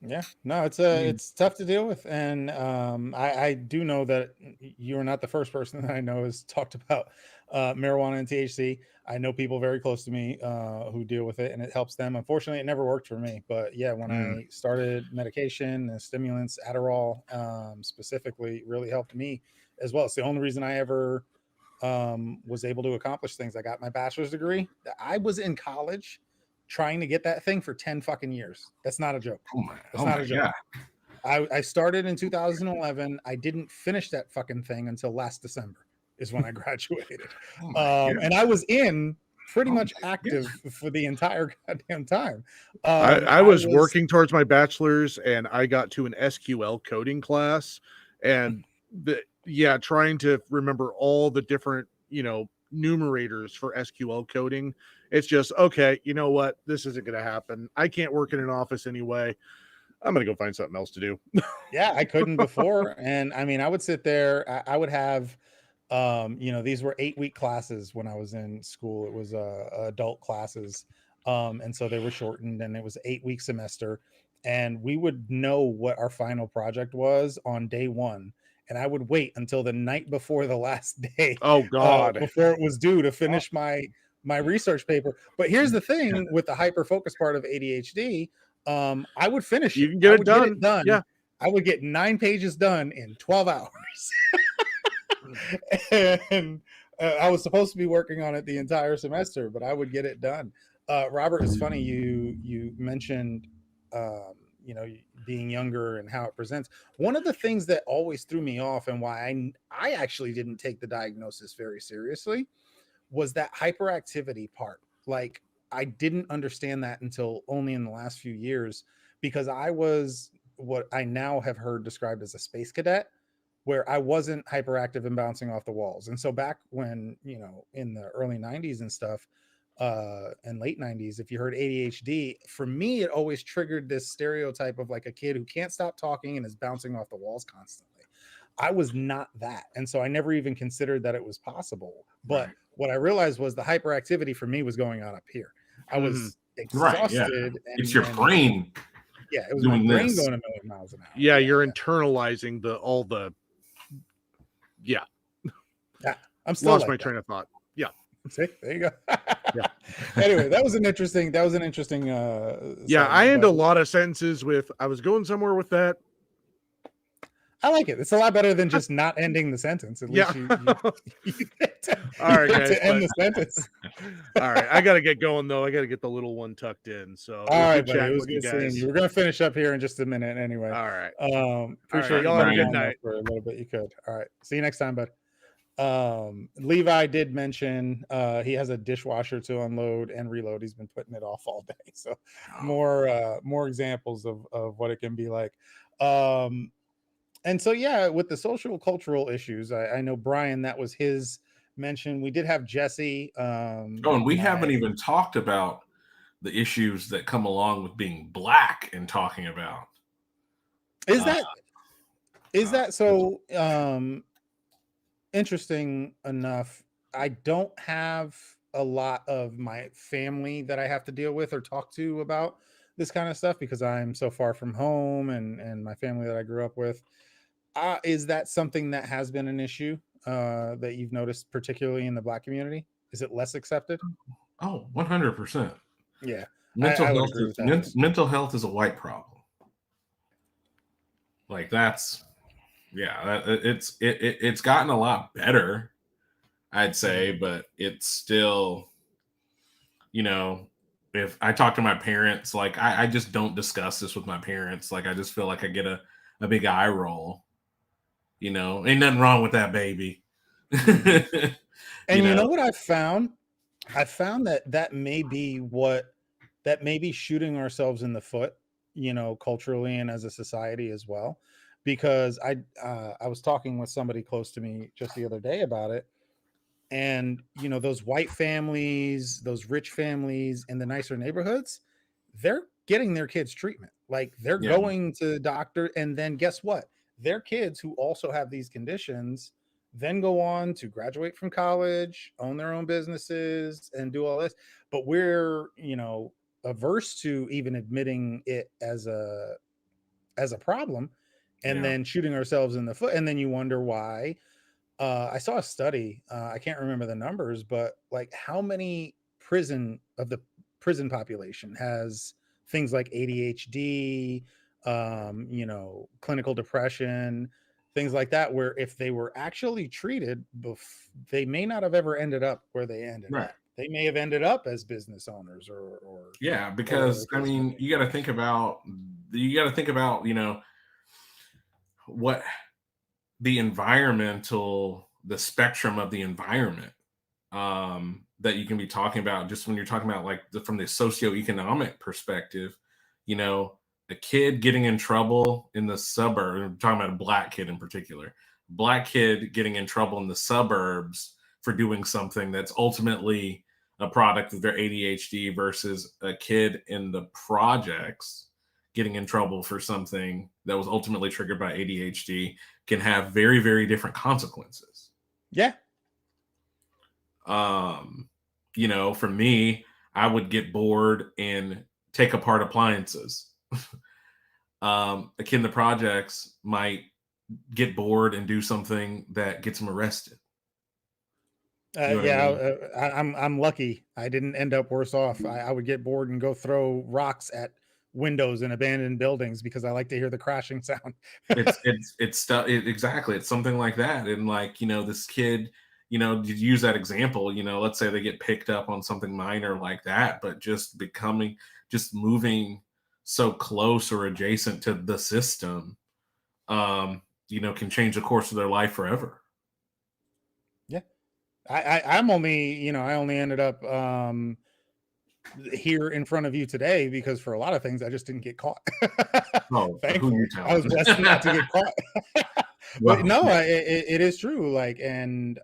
yeah, no, I mean, it's tough to deal with, and I do know that you're not the first person that I know has talked about marijuana and THC. I know people very close to me who deal with it, and it helps them. Unfortunately, it never worked for me, but yeah, when I started medication and stimulants, Adderall specifically really helped me as well. It's the only reason I ever was able to accomplish things. I got my bachelor's degree. I was in college trying to get that thing for 10 fucking years. That's not a joke. That's Oh not my a joke. God. I started in 2011. I didn't finish that fucking thing until last December is when I graduated. Oh my God. And I was in pretty Oh much my active for the entire goddamn time. I was working towards my bachelor's, and I got to an SQL coding class, and trying to remember all the different, numerators for SQL coding. It's just, okay, you know what? This isn't going to happen. I can't work in an office anyway. I'm going to go find something else to do. Yeah, I couldn't before. And I mean, I would sit there, I would have these were 8-week classes when I was in school. It was adult classes. And so they were shortened, and it was 8-week semester. And we would know what our final project was on day one. And I would wait until the night before the last day Oh God. before it was due to finish my research paper. But here's the thing with the hyper focus part of ADHD, I would finish You it. can get I it would done. get it done. Yeah. I would get 9 pages done in 12 hours. And I was supposed to be working on it the entire semester, but I would get it done. Robert, it's funny you mentioned being younger and how it presents. One of the things that always threw me off, and why I actually didn't take the diagnosis very seriously, was that hyperactivity part. Like, I didn't understand that until only in the last few years, because I was what I now have heard described as a space cadet, where I wasn't hyperactive and bouncing off the walls. And so back when, in the early 90s and stuff, and late 90s, if you heard ADHD, for me, it always triggered this stereotype of like a kid who can't stop talking and is bouncing off the walls constantly. I was not that. And so I never even considered that it was possible. But Right. what I realized was the hyperactivity for me was going on up here. I was Right. Yeah. exhausted. It's your brain. Yeah, it was my doing brain this. going a million miles an hour. Yeah, you're internalizing Yeah, I'm still lost like my that. train of thought. Yeah. See, there you go. Yeah. Anyway, that was an interesting. Yeah, I end a lot of sentences with "I was going somewhere with that." I like it. It's a lot better than just not ending the sentence. At least you all right, guys, to end the sentence. All right, I gotta get going though. I gotta get the little one tucked in. So all right, buddy. It was good seeing you. We're gonna finish up here in just a minute, anyway. All right. Appreciate y'all have a good night for a little bit. You could. All right. See you next time, bud. Levi did mention he has a dishwasher to unload and reload. He's been putting it off all day. So more examples of what it can be like. And so, yeah, with the social cultural issues, I know Brian, that was his mention. We did have Jesse. And we haven't even talked about the issues that come along with being Black and talking about. Is that so? Interesting enough, I don't have a lot of my family that I have to deal with or talk to about this kind of stuff because I'm so far from home and my family that I grew up with. Is that something that has been an issue that you've noticed, particularly in the Black community? Is it less accepted? Oh, 100%. Yeah. Mental health is a white problem. Like that's it's gotten a lot better, I'd say, but it's still, you know, if I talk to my parents, like I just don't discuss this with my parents. Like I just feel like I get a big eye roll, ain't nothing wrong with that baby. Mm-hmm. you And you know, know what I found? I found that that may be shooting ourselves in the foot, culturally and as a society as well. Because I was talking with somebody close to me just the other day about it, and those white families, those rich families in the nicer neighborhoods, they're getting their kids treatment. Like they're yeah, going to the doctor, and then guess what? Their kids who also have these conditions then go on to graduate from college, own their own businesses, and do all this. But we're, averse to even admitting it as a problem, and yeah, then shooting ourselves in the foot. And then you wonder why. I saw a study. I can't remember the numbers, but like how many prison population has things like ADHD, clinical depression, things like that, where if they were actually treated, they may not have ever ended up where they ended right. up. They may have ended up as business owners Yeah, or whatever because the I case may mean, be. you got to think about, what the spectrum of the environment, that you can be talking about, just when you're talking about like from the socioeconomic perspective, you know, a kid getting in trouble in the suburb, I'm talking about a black kid in particular, black kid getting in trouble in the suburbs for doing something that's ultimately a product of their ADHD versus a kid in the projects getting in trouble for something that was ultimately triggered by ADHD can have very, very different consequences. Yeah. Um, for me, I would get bored and take apart appliances. A kid in the projects might get bored and do something that gets him arrested. You know what I Yeah, mean? I'm lucky. I didn't end up worse off. I would get bored and go throw rocks at windows in abandoned buildings because I like to hear the crashing sound. It's stuff, exactly. It's something like that. And like, this kid, to use that example, let's say they get picked up on something minor like that, but just moving so close or adjacent to the system, can change the course of their life forever. Yeah, I only ended up here in front of you today because for a lot of things I just didn't get caught. Oh, who Thankfully, you I was telling? blessed not to get caught. But Well, no, it is true. Like, and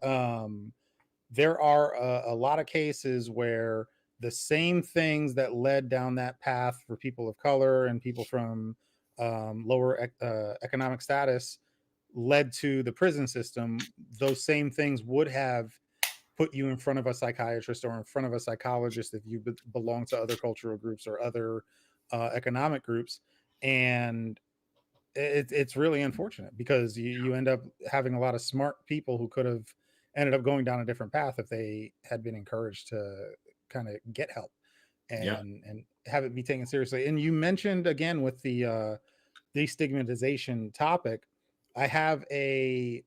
there are a lot of cases where the same things that led down that path for people of color and people from lower economic status led to the prison system. Those same things would have put you in front of a psychiatrist or in front of a psychologist if you belong to other cultural groups or other economic groups. And it's really unfortunate because you end up having a lot of smart people who could have ended up going down a different path if they had been encouraged to kind of get help yeah, and have it be taken seriously. And you mentioned again with the destigmatization topic, I have a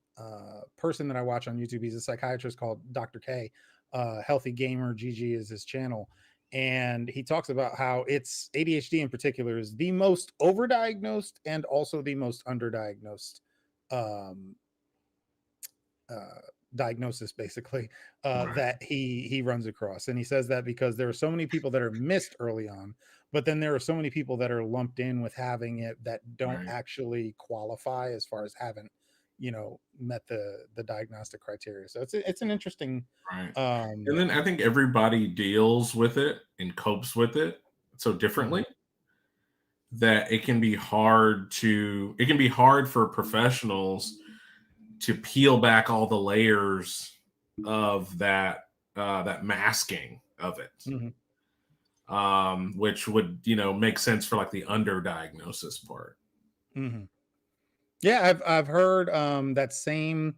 person that I watch on YouTube. He's a psychiatrist called Dr. K. Healthy Gamer GG is his channel, and he talks about how it's ADHD in particular is the most overdiagnosed and also the most underdiagnosed um, uh, diagnosis, basically, right, that he runs across. And he says that because there are so many people that are missed early on, but then there are so many people that are lumped in with having it that don't right, actually qualify as far as haven't met the diagnostic criteria. So it's an interesting right. And um then I think everybody deals with it and copes with it so mhm, differently that it can be hard for professionals to peel back all the layers of that masking of it, mhm, which would make sense for like the underdiagnosis part. mhm. Yeah, I've heard that same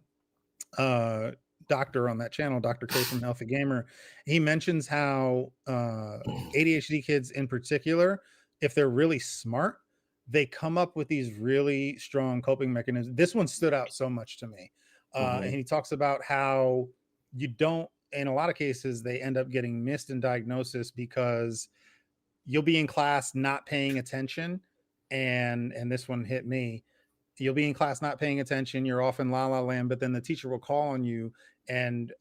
uh doctor on that channel, Dr. K from Healthy Gamer. He mentions how ADHD kids in particular, if they're really smart, they come up with these really strong coping mechanisms. This one stood out so much to me. And Mhm. he talks about how you don't, in a lot of cases, they end up getting missed in diagnosis because you'll be in class not paying attention. And this one hit me. You'll be in class not paying attention, you're off in la la land, but then the teacher will call on you. And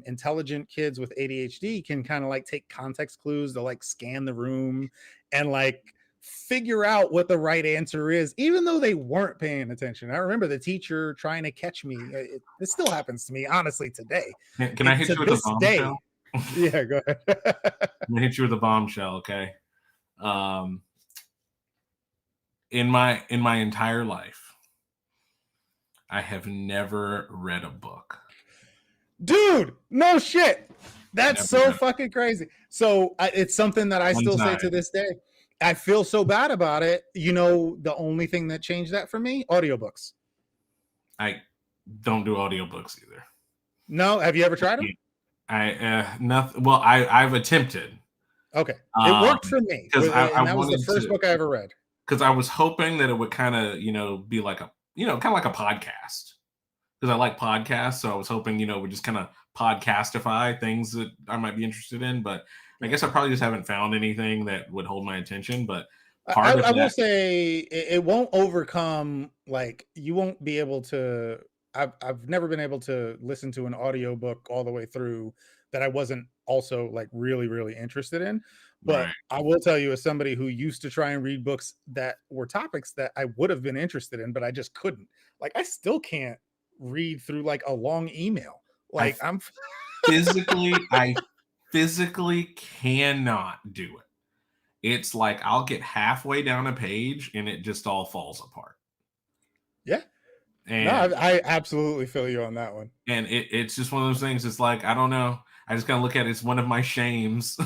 intelligent kids with ADHD can kind of like take context clues to like scan the room and like figure out what the right answer is, even though they weren't paying attention. I remember the teacher trying to catch me. This still happens to me, honestly, today. Can I hit To you with a this day. bombshell? Yeah, go ahead. I'm gonna hit you with a bombshell, okay? Um, in my entire life, I have never read a book. Dude, no shit. That's Never so read fucking crazy. So it's something that I one still say to time. this day. I feel so bad about it. You know, the only thing that changed that for me, audiobooks. I don't do audiobooks either. No, have you ever tried them? Nothing. Well, I've attempted. Okay, it worked for me, Because I and that was the wanted first to, book I ever read. because I was hoping that it would kind of, be like a, kind of like a podcast. Because I like podcasts, so I was hoping, it would just kind of podcastify things that I might be interested in. But I Yeah. guess I probably just haven't found anything that would hold my attention. But I, part of I will that, say it won't overcome, like you won't be able to. I've never been able to listen to an audiobook all the way through that I wasn't also like really interested in. But right? I will tell you, as somebody who used to try and read books that were topics that I would have been interested in, but I just couldn't. Like I still can't read through like a long email. I Like I'm I physically cannot do it. It's like I'll get halfway down a page and it just all falls apart. yeah. No, And I absolutely feel you on that one. it's just one of those things. It's like, I don't know. I just gotta look at it as one of my shames.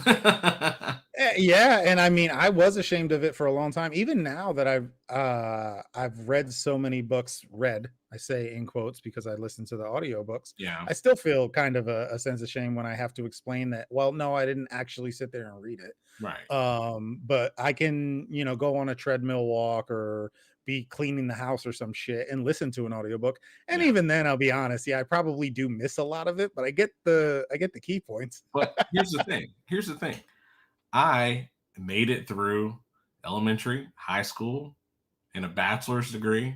Yeah, and I mean, I was ashamed of it for a long time. Even now that I've read so many books, read, I say in quotes because I listen to the audiobooks, Yeah, I still feel kind of a sense of shame when I have to explain that, well, no, I didn't actually sit there and read it. right. But I can, go on a treadmill walk or be cleaning the house or some shit and listen to an audiobook. And Yeah, even then, I'll be honest, yeah, I probably do miss a lot of it, but I get the key points. but here's the thing. Here's the thing. I made it through elementary, high school, and a bachelor's degree,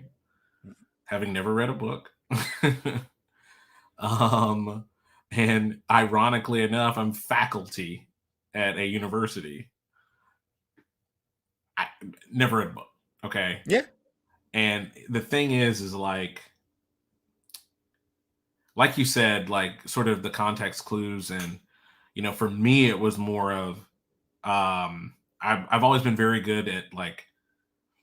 having never read a book. um, and ironically enough, I'm faculty at a university. I never read a book. Okay. Yeah. And the thing is like you said, like sort of the context clues. And, for me, it was more of, I've always been very good at like,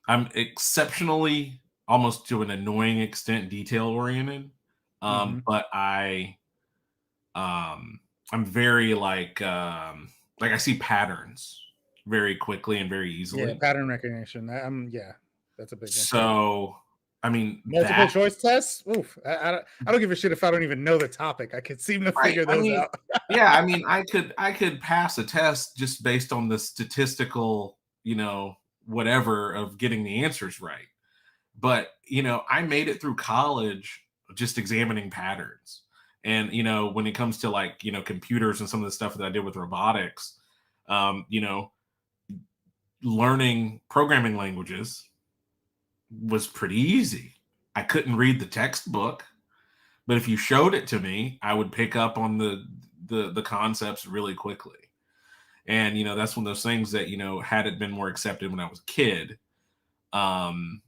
I'm exceptionally, almost to an annoying extent, detail oriented. Hmm. But I'm very like I see patterns very quickly and very Yeah, easily. pattern recognition. Yeah, that's a big one. So, I mean, Multiple that, choice tests. Oof. I don't give a shit if I don't even know the topic. I could seem to right. figure I those mean, out. yeah, I mean, I could pass a test just based on the statistical, whatever of getting the answers right. But, I made it through college just examining patterns. And, when it comes to like, computers and some of the stuff that I did with robotics, um, you know, learning programming languages was pretty easy. I couldn't read the textbook, but if you showed it to me, I would pick up on the concepts really quickly. And that's one of those things that had it been more accepted when I was a kid, um,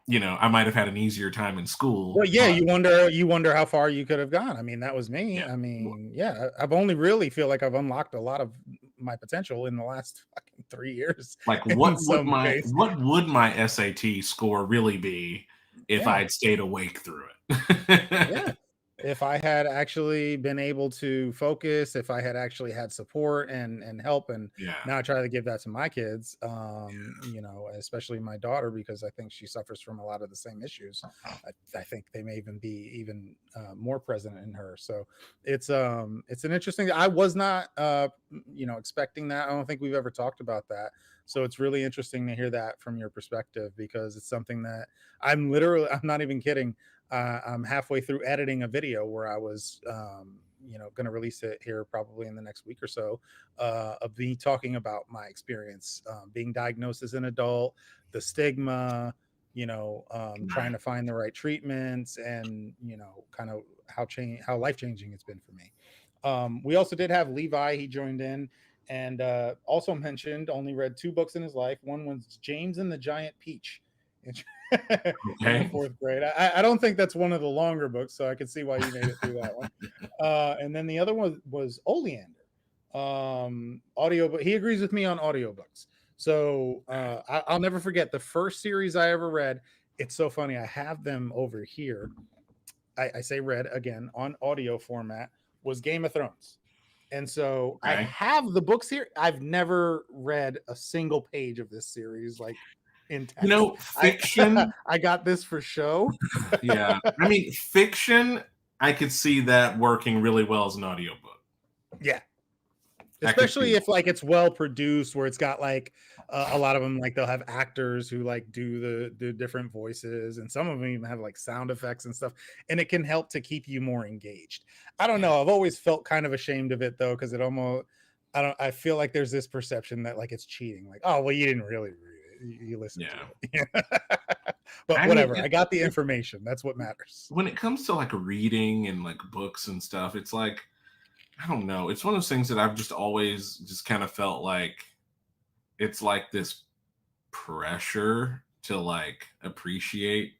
I might have had an easier time in school. Well, yeah, But you wonder how far you could have gone. I mean, that was me. yeah, I mean, yeah, I've only really feel like I've unlocked a lot of my potential in the last fucking 3 years like in some case. what would my SAT score really be if Yeah. I'd stayed awake through Yeah. it? If I had actually been able to focus, if I had actually had support and help, and Yeah, now I try to give that to my kids, especially my daughter, because I think she suffers from a lot of the same issues. I think they may even be even more present in her. So it's an interesting. I was not expecting that. I don't think we've ever talked about that. So it's really interesting to hear that from your perspective, because it's something that I'm not even kidding. I'm halfway through editing a video where I was, going to release it here probably in the next week or so, of me talking about my experience being diagnosed as an adult, the stigma, trying to find the right treatments, and kind of how life changing it's been for me. We also did have Levi. He joined in and also mentioned only read 2 books in his life. One was James and the Giant Peach in the Okay. 4th grade. I don't think that's one of the longer books, so I could see why you made it through that one. And then the other one was Oleander, audiobook. He agrees with me on audiobooks. So I'll never forget the first series I ever read. It's so funny. I have them over here. I say read again on audio format, was Game of Thrones. And so I Okay. have the books here. I've never read a single page of this series, like in text. Fiction. I got this for show. Yeah. I mean, fiction, I could see that working really well as an audiobook. Yeah. I could Especially see if like it's well produced, where it's got like a lot of them, like they'll have actors who like do the different voices, and some of them even have like sound effects and stuff, and it can help to keep you more engaged. I don't know. I've always felt kind of ashamed of it though, because it almost I feel like there's this perception that like it's cheating. Like, oh well, you didn't really read it. You listened to Yeah. it. But I mean, whatever. I got the information. That's what matters. when it comes to like reading and like books and stuff, it's like, I don't know. It's one of those things that I've just always just kind of felt like it's like this pressure to like appreciate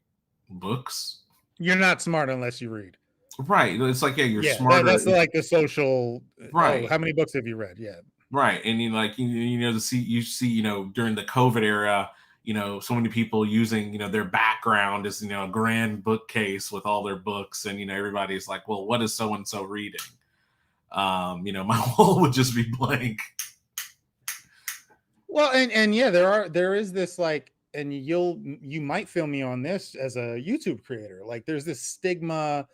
books. You're not smart unless you read. Right. It's like, yeah, you're Yeah, smarter. that's like the social. Oh, Right. how many books have you read? Yeah. Right. And you see, during the COVID era, so many people using, their background as, a grand bookcase with all their books. And, everybody's like, well, what is so-and-so reading? My wall would just be blank. Well, and yeah, there is this like, and you might feel me on this as a YouTube creator. Like there's this stigma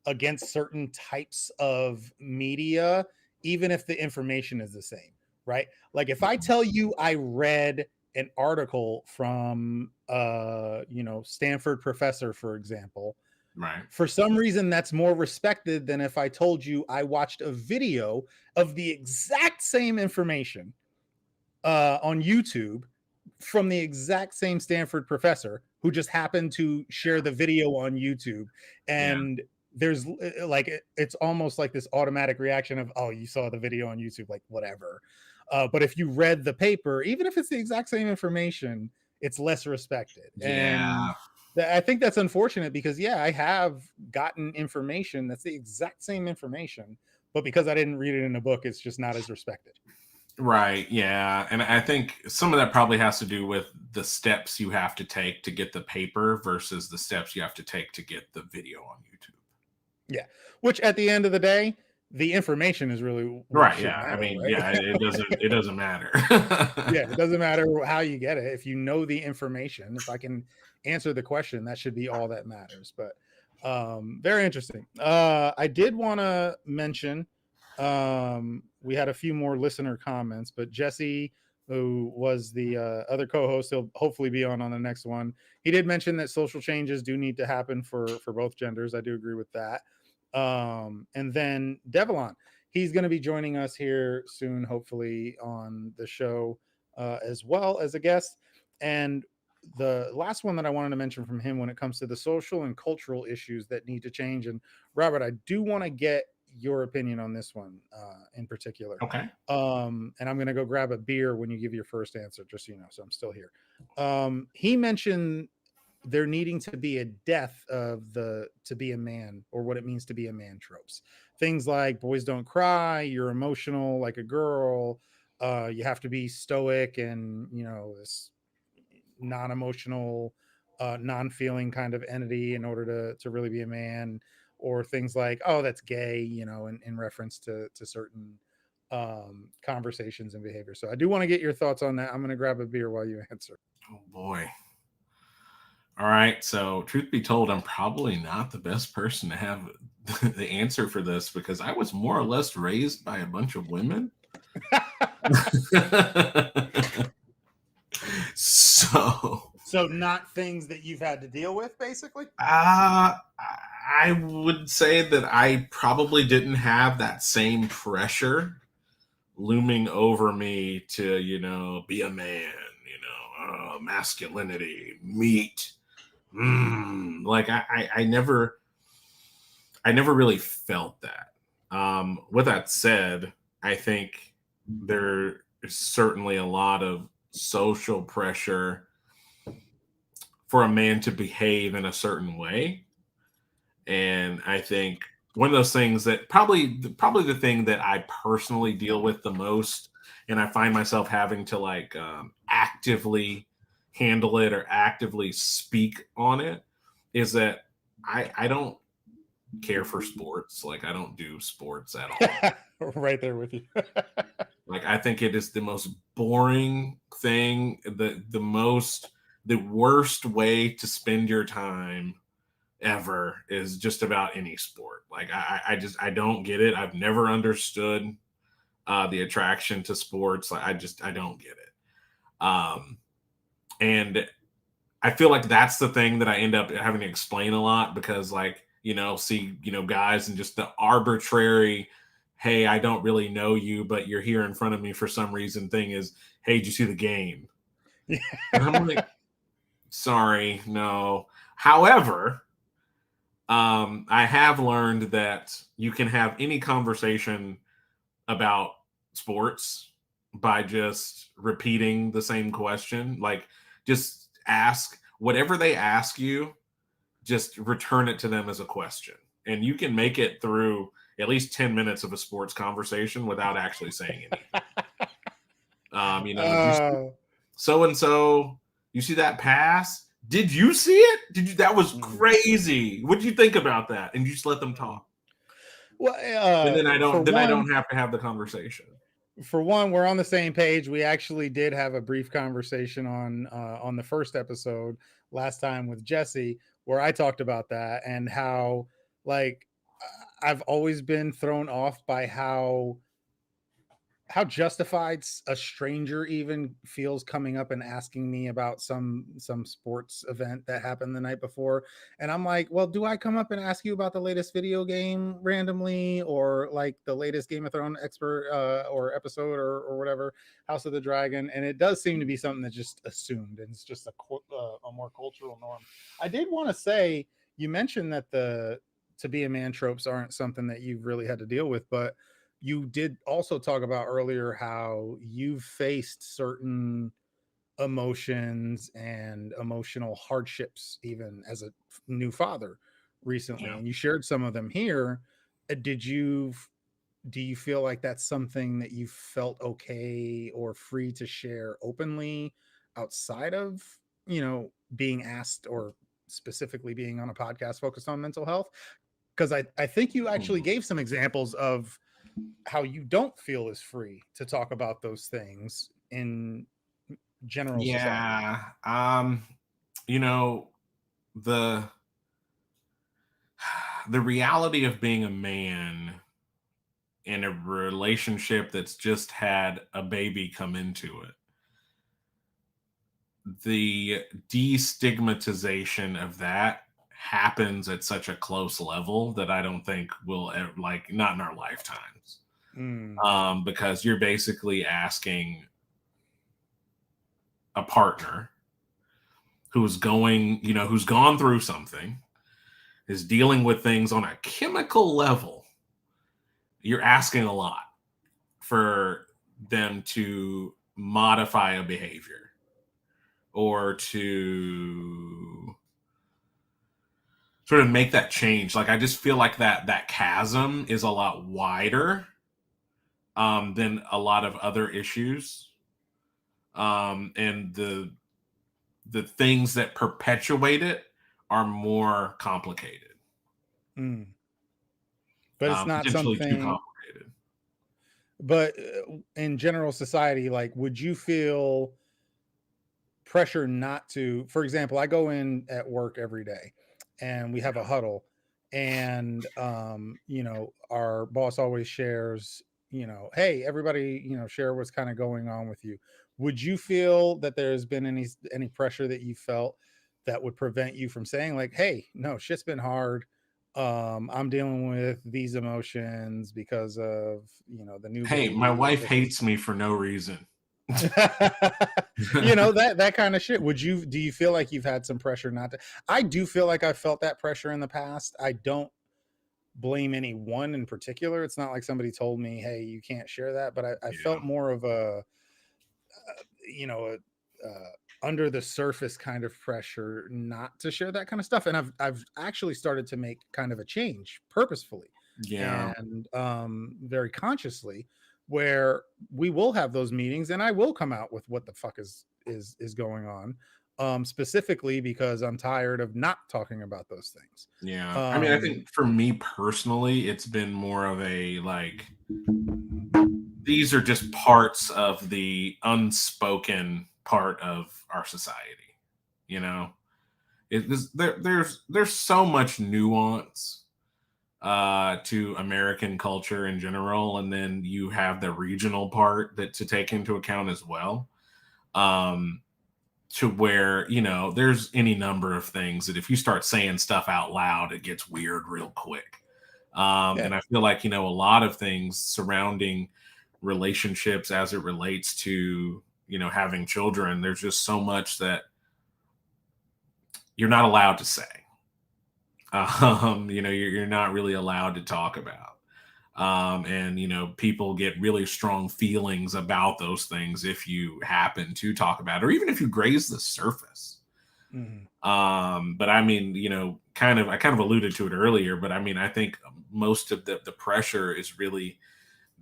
against certain types of media, even if the information is the same, right? Like if I tell you I read an article from Stanford professor, for example, Right. for some reason that's more respected than if I told you I watched a video of the exact same information on YouTube from the exact same Stanford professor who just happened to share the video on YouTube. And there's like, it's almost like this automatic reaction of, oh, you saw the video on YouTube, like whatever. But if you read the paper, even if it's the exact same information, it's less respected. Yeah. And I think that's unfortunate, because yeah, I have gotten information that's the exact same information, but because I didn't read it in a book, it's just not as respected. Right. Yeah. And I think some of that probably has to do with the steps you have to take to get the paper versus the steps you have to take to get the video on YouTube. Yeah. Which at the end of the day, the information is really right. Yeah. Matter, I mean, right? yeah, it doesn't matter. Yeah. It doesn't matter how you get it. If you know the information, if I can answer the question, that should be all that matters. But very interesting. I did want to mention, we had a few more listener comments, but Jesse, who was the other co-host, he'll hopefully be on the next one. He did mention that social changes do need to happen for both genders. I do agree with that. And then Devlon, he's going to be joining us here soon, hopefully on the show as well as a guest. And the last one that I wanted to mention from him when it comes to the social and cultural issues that need to change. And Robert, I do want to get your opinion on this one in particular. Okay. And I'm going to go grab a beer when you give your first answer, just so you know. So I'm still here. He mentioned there needing to be a death of the to be a man, or what it means to be a man tropes. Things like boys don't cry, you're emotional like a girl, you have to be stoic and, this non-emotional, non-feeling kind of entity in order to really be a man, or things like, oh, that's gay, in reference to certain conversations and behavior. So I do want to get your thoughts on that. I'm going to grab a beer while you answer. Oh boy. All right. So, truth be told, I'm probably not the best person to have the answer for this, because I was more or less raised by a bunch of women. So not things that you've had to deal with, basically. I would say that I probably didn't have that same pressure looming over me to, be a man, masculinity, meat. Like I never really felt that. With that said, I think there is certainly a lot of social pressure for a man to behave in a certain way. And I think one of those things that probably the thing that I personally deal with the most, and I find myself having to like actively handle it or actively speak on it, is that I don't care for sports. Like I don't do sports at all. Right there with you. Like I think it is the most boring thing, the worst way to spend your time ever is just about any sport. Like I don't get it. I've never understood the attraction to sports. Like I don't get it. And I feel like that's the thing that I end up having to explain a lot because like, see, guys and just the arbitrary, hey, I don't really know you, but you're here in front of me for some reason thing is, hey, did you see the game? And I'm like, sorry, no. However, I have learned that you can have any conversation about sports by just repeating the same question. Like, just ask whatever they ask you, just return it to them as a question. And you can make it through at least 10 minutes of a sports conversation without actually saying anything. Did you see Oh. so and so? You see that pass? Did you see it? Did you? That was crazy. What do you think about that? And you just let them talk. Well, And then I for don't. Then I one, don't have to have the conversation. we're on the same page. We actually did have a brief conversation on the first episode last time with Jesse, where I talked about that and how like I've always been thrown off by how justified a stranger even feels coming up and asking me about some sports event that happened the night before, and I'm like, well, do I come up and ask you about the latest video game randomly, or like the latest Game of Thrones expert or episode, or whatever, House of the Dragon? And it does seem to be something that's just assumed, and it's just a more cultural norm. I did want to say, you mentioned that the to be a man tropes aren't something that you've really had to deal with, but you did also talk about earlier how you've faced certain emotions and emotional hardships even as a new father recently, Yeah. and you shared some of them here. Did you do you feel like that's something that you felt okay or free to share openly outside of, being asked, or specifically being on a podcast focused on mental health? Because I think you actually Hmm. gave some examples of how you don't feel as free to talk about those things in general society. Yeah. You know the the reality of being a man in a relationship that's just had a baby come into it, the destigmatization of that happens at such a close level that I don't think we'll ever, like, not in our lifetimes. Mm, Because you're basically asking a partner who's gone through something, is dealing with things on a chemical level. You're asking a lot for them to modify a behavior or to sort of make that change. Like I just feel like that chasm is a lot wider than a lot of other issues, and the things that perpetuate it are more complicated, mm. But it's not potentially too something. complicated. But in general society, like, would you feel pressure not to? For example, I go in at work every day, and we have a huddle, and our boss always shares, hey, everybody, share what's kind of going on with you. would you feel that there's been any pressure that you felt that would prevent you from saying like, hey, no, shit's been hard. I'm dealing with these emotions because of, the new Hey, my baby. wife If it's hates me for no reason. that kind of shit. Do you feel like you've had some pressure not to? I do feel like I felt that pressure in the past. I don't blame anyone in particular. It's not like somebody told me, hey, you can't share that, but I Yeah. felt more of a under the surface kind of pressure not to share that kind of stuff, and I've actually started to make kind of a change purposefully Yeah. and very consciously, where we will have those meetings and I will come out with what the fuck is going on, specifically because I'm tired of not talking about those things. Yeah. I mean, I um think for me personally, it's been more of a like, these are just parts of the unspoken part of our society. You know, there's so much nuance to American culture in general, and then you have the regional part that to take into account as well. Um, to where there's any number of things that if you start saying stuff out loud, it gets weird real quick. yeah, And I feel like a lot of things surrounding relationships as it relates to having children, there's just so much that you're not allowed to say. You're not really allowed to talk about. And people get really strong feelings about those things if you happen to talk about it, or even if you graze the surface. mhm. But I mean, I kind of alluded to it earlier, but I mean, I think most of the pressure is really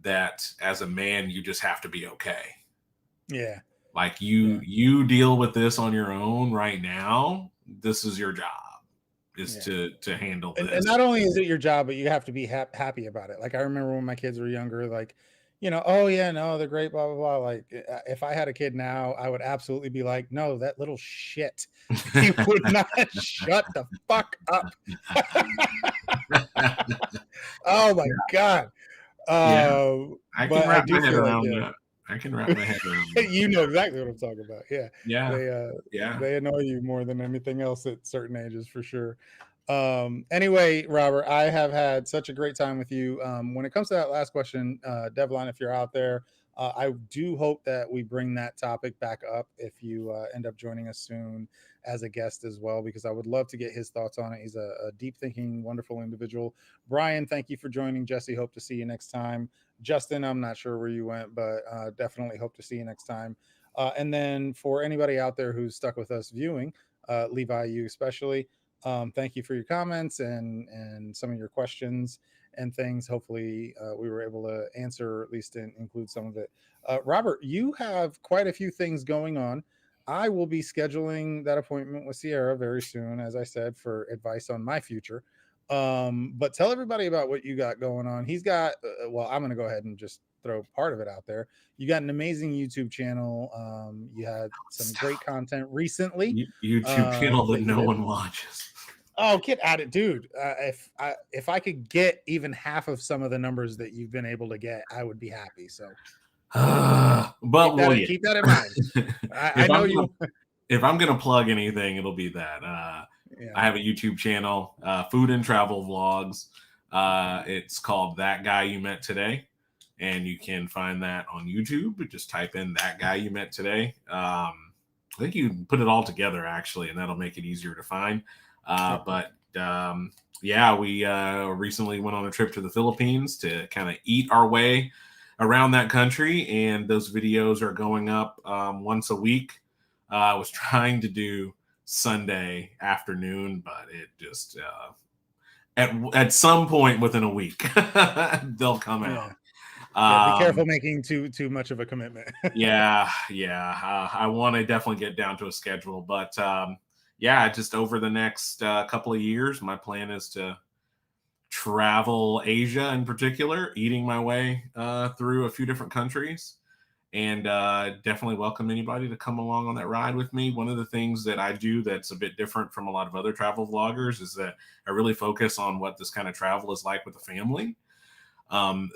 that as a man, you just have to be okay. Yeah, Like yeah, you deal with this on your own right now. This is your job, is yeah. to handle And this. not only is it your job, but you have to be happy about it. Like I remember when my kids were younger, like, oh yeah, no, they're great, blah blah blah. Like if I had a kid now, I would absolutely be like, no, that little shit, he would not shut the fuck up. Oh my god. Yeah, I can But I wrap do my head feel like, around yeah, that. I can wrap my head around that. you know exactly what I'm talking about. Yeah. Yeah, They yeah. they annoy you more than anything else at certain ages for sure. Anyway, Robert, I have had such a great time with you. When it comes to that last question, Devlin, if you're out there, I do hope that we bring that topic back up if you end up joining us soon as a guest as well, because I would love to get his thoughts on it. He's a deep thinking, wonderful individual. Brian, thank you for joining. Jesse, hope to see you next time. Justin, I'm not sure where you went, but definitely hope to see you next time. And then for anybody out there who's stuck with us viewing, Levi, you especially, thank you for your comments and some of your questions and things. Hopefully, we were able to answer, or at least include some of it. Robert, you have quite a few things going on. I will be scheduling that appointment with Sierra very soon, as I said, for advice on my future. But tell everybody about what you got going on. He's got, well, I'm going to go ahead and just throw part of it out there. You got an amazing YouTube channel. You had some great Stop. content recently YouTube channel that that you no did. one watches. Oh, get at it, dude. If I could get even half of some of the numbers that you've been able to get, I would be happy. So But well, yeah. keep that in mind. I if know I'm you. gonna if I'm gonna plug anything, it'll be that. Yeah. I have a YouTube channel, food and travel vlogs. It's called That Guy You Met Today, and you can find that on YouTube. Just type in That Guy You Met Today. I think you can put it all together actually, and that'll make it easier to find. Yep. But yeah, we recently went on a trip to the Philippines to kind of eat our way around that country, and those videos are going up once a week. I was trying to do Sunday afternoon, but it just at some point within a week they'll come out. Yeah. Yeah. Be careful making too much of a commitment. Yeah. I want to definitely get down to a schedule, but yeah, just over the next couple of years, my plan is to travel Asia in particular, eating my way through a few different countries, and definitely welcome anybody to come along on that ride with me. One of the things that I do that's a bit different from a lot of other travel vloggers is that I really focus on what this kind of travel is like with a family.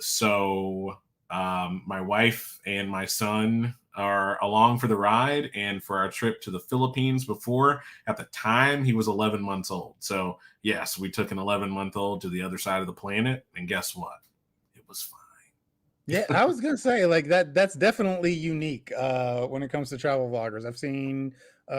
So My wife and my son are along for the ride, and for our trip to the Philippines before, at the time, he was 11 months old. So, yes, we took an 11-month-old to the other side of the planet, and guess what? It was fine. Yeah, I was gonna say like that's definitely unique when it comes to travel vloggers. I've seen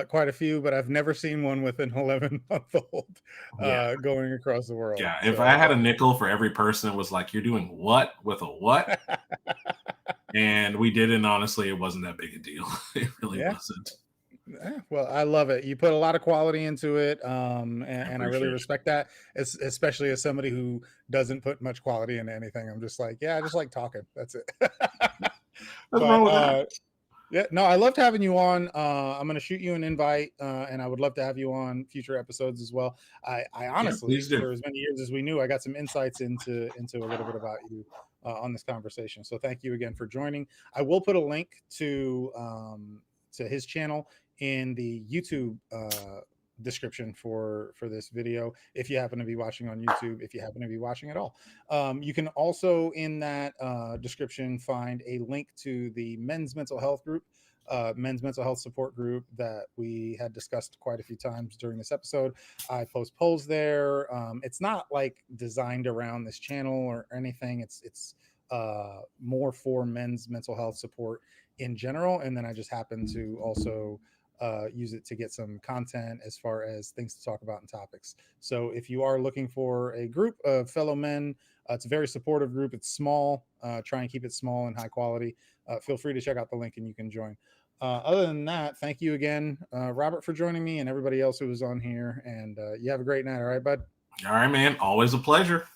quite a few, but I've never seen one with an 11-month-old Yeah. going across the world. Yeah. If I So had a nickel for every person that was like, you're doing what with a what? And we did, and honestly, it wasn't that big a deal. It really yeah. wasn't. Well, I love it. You put a lot of quality into it, I and I really appreciate it. respect that. Especially as somebody who doesn't put much quality into anything. I'm just like, yeah, I just like talking. That's it. What's But wrong with that? yeah, no, I loved having you on. I'm going to shoot you an invite, and I would love to have you on future episodes as well. I Yeah, please honestly, do. for as many years as we knew, I got some insights into a little bit about you on this conversation. So thank you again for joining. I will put a link to his channel in the YouTube description for this video if you happen to be watching on YouTube, if you happen to be watching at all. You can also in that description find a link to the men's mental health group, men's mental health support group that we had discussed quite a few times during this episode. I post polls there. It's not like designed around this channel or anything. It's more for men's mental health support in general, and then I just happen to also use it to get some content as far as things to talk about and topics. So if you are looking for a group of fellow men, it's a very supportive group. It's small. Try and keep it small and high quality. Feel free to check out the link and you can join. Other than that, thank you again, Robert, for joining me and everybody else who was on here. And you have a great night. All right, bud. All right, man. Always a pleasure.